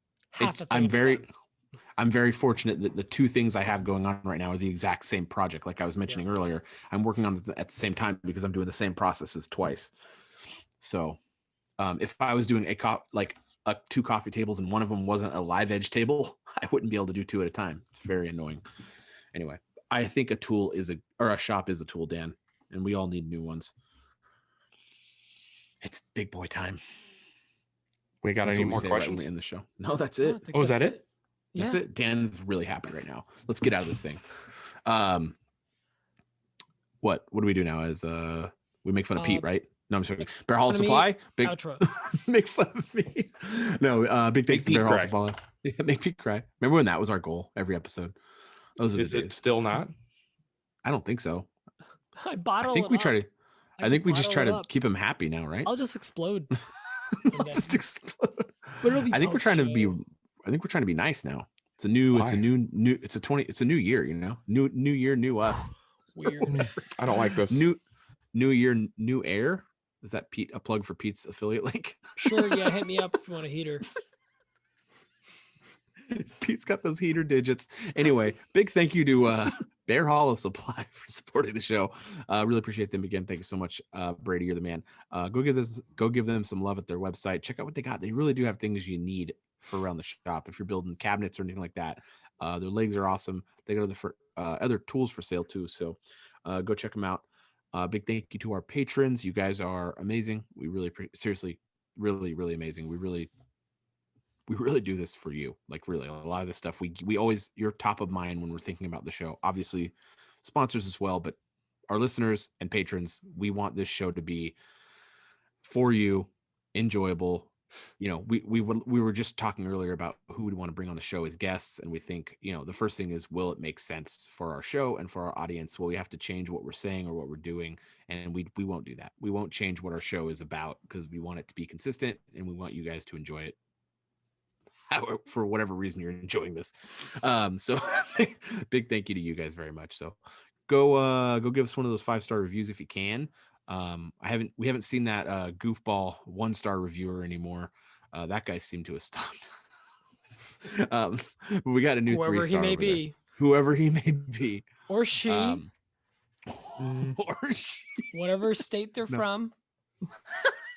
I'm very fortunate that the 2 things I have going on right now are the exact same project. Like I was mentioning earlier, I'm working on it at the same time because I'm doing the same processes twice. So if I was doing 2 coffee tables and one of them wasn't a live edge table, I wouldn't be able to do 2 at a time. It's very annoying. Anyway, I think a shop is a tool, Dan, and we all need new ones. It's big boy time. We got any more questions in the show? No, that's it. Oh, is that it? That's it. Dan's really happy right now. Let's get out of this thing. What do we do now? As we make fun of Pete, right? No, I'm sorry. Bear Hall Supply. Big outro. Make fun of me. No, big thanks to Bear Hall Supply. Yeah, make Pete cry. Remember when that was our goal every episode? Those are the days. It still not? I don't think so. I bottle. I think we try to. I think we just try to keep him happy now, right? I'll just explode. I'll just explode. I think we're trying to be. I think we're trying to be nice now. It's a new. It's a new. It's a new year. You know, new year, new us. Weird. I don't like this. New year, new air. Is that Pete a plug for Pete's affiliate link? Sure. Yeah, hit me up if you want a heater. Pete's got those heater digits. Anyway, big thank you to Bear Hollow Supply for supporting the show. Really appreciate them again. Thank you so much, Brady. You're the man. Go give them some love at their website. Check out what they got. They really do have things you need for around the shop. If you're building cabinets or anything like that, their legs are awesome. They got other tools for sale too. So go check them out. Big thank you to our patrons. You guys are amazing. We really seriously, really, really amazing. We really do this for you. Like really, a lot of this stuff we always, you're top of mind when we're thinking about the show. Obviously, sponsors as well, but our listeners and patrons, we want this show to be for you, enjoyable. You know, we were just talking earlier about who we want to bring on the show as guests, and we think, you know, the first thing is, will it make sense for our show and for our audience? Will we have to change what we're saying or what we're doing? And we won't do that. We won't change what our show is about because we want it to be consistent and we want you guys to enjoy it. For whatever reason you're enjoying this. So big thank you to you guys very much. So go give us one of those 5-star reviews if you can. We haven't seen that goofball 1-star reviewer anymore. That guy seemed to have stopped. But we got a new 3-star. Whoever he may be. Or she. Or she. Whatever state they're from.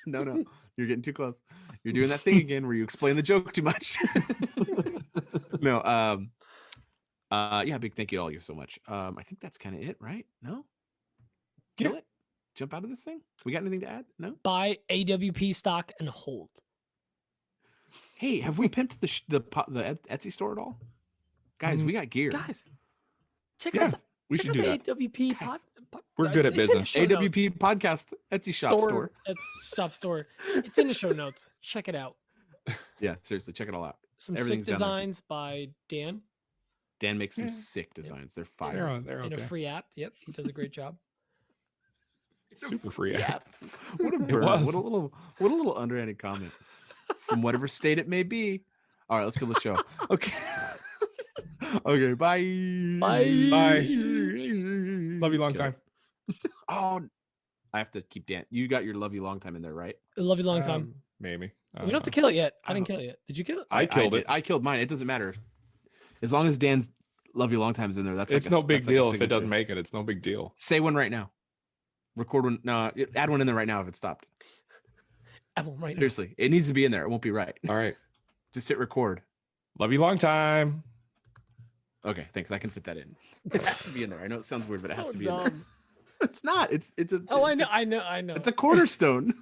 No. You're getting too close. You're doing that thing again where you explain the joke too much. No. Yeah, big thank you to all you so much. I think that's kind of it, right? No? Kill it? Jump out of this thing? We got anything to add? No? Buy AWP stock and hold. Hey, have we pimped the Etsy store at all? Guys, we got gear. Guys, check out we should do that. AWP We're good at business. AWP podcast Etsy shop store. Shop store. It's in the show notes. Check it out. Yeah, seriously, check it all out. Some sick designs by Dan. Dan makes some sick designs. They're fire. They're in a free app. Yep, he does a great job. Super free app. What a bird. What a little underhanded comment. From whatever state it may be. All right, let's go to the show. Okay. Okay, bye. Bye. Love you long time. Oh, I have to keep Dan. You got your love you long time in there, right? Love you long time. Maybe. We don't have to kill it yet. I didn't kill it yet. Did you kill it? I killed it. I killed mine. It doesn't matter. As long as Dan's love you long time is in there, that's it's like no big deal if it doesn't make it. It's no big deal. Say one right now. Record one. No, add one in there right now if it stopped. Add one right Seriously, now. It needs to be in there. It won't be right. All right. Just hit record. Love you long time. Okay, thanks. I can fit that in. It has to be in there. I know it sounds weird, but it has to be in there. Dumb. It's not. It's a. Oh, it's I know. It's a cornerstone.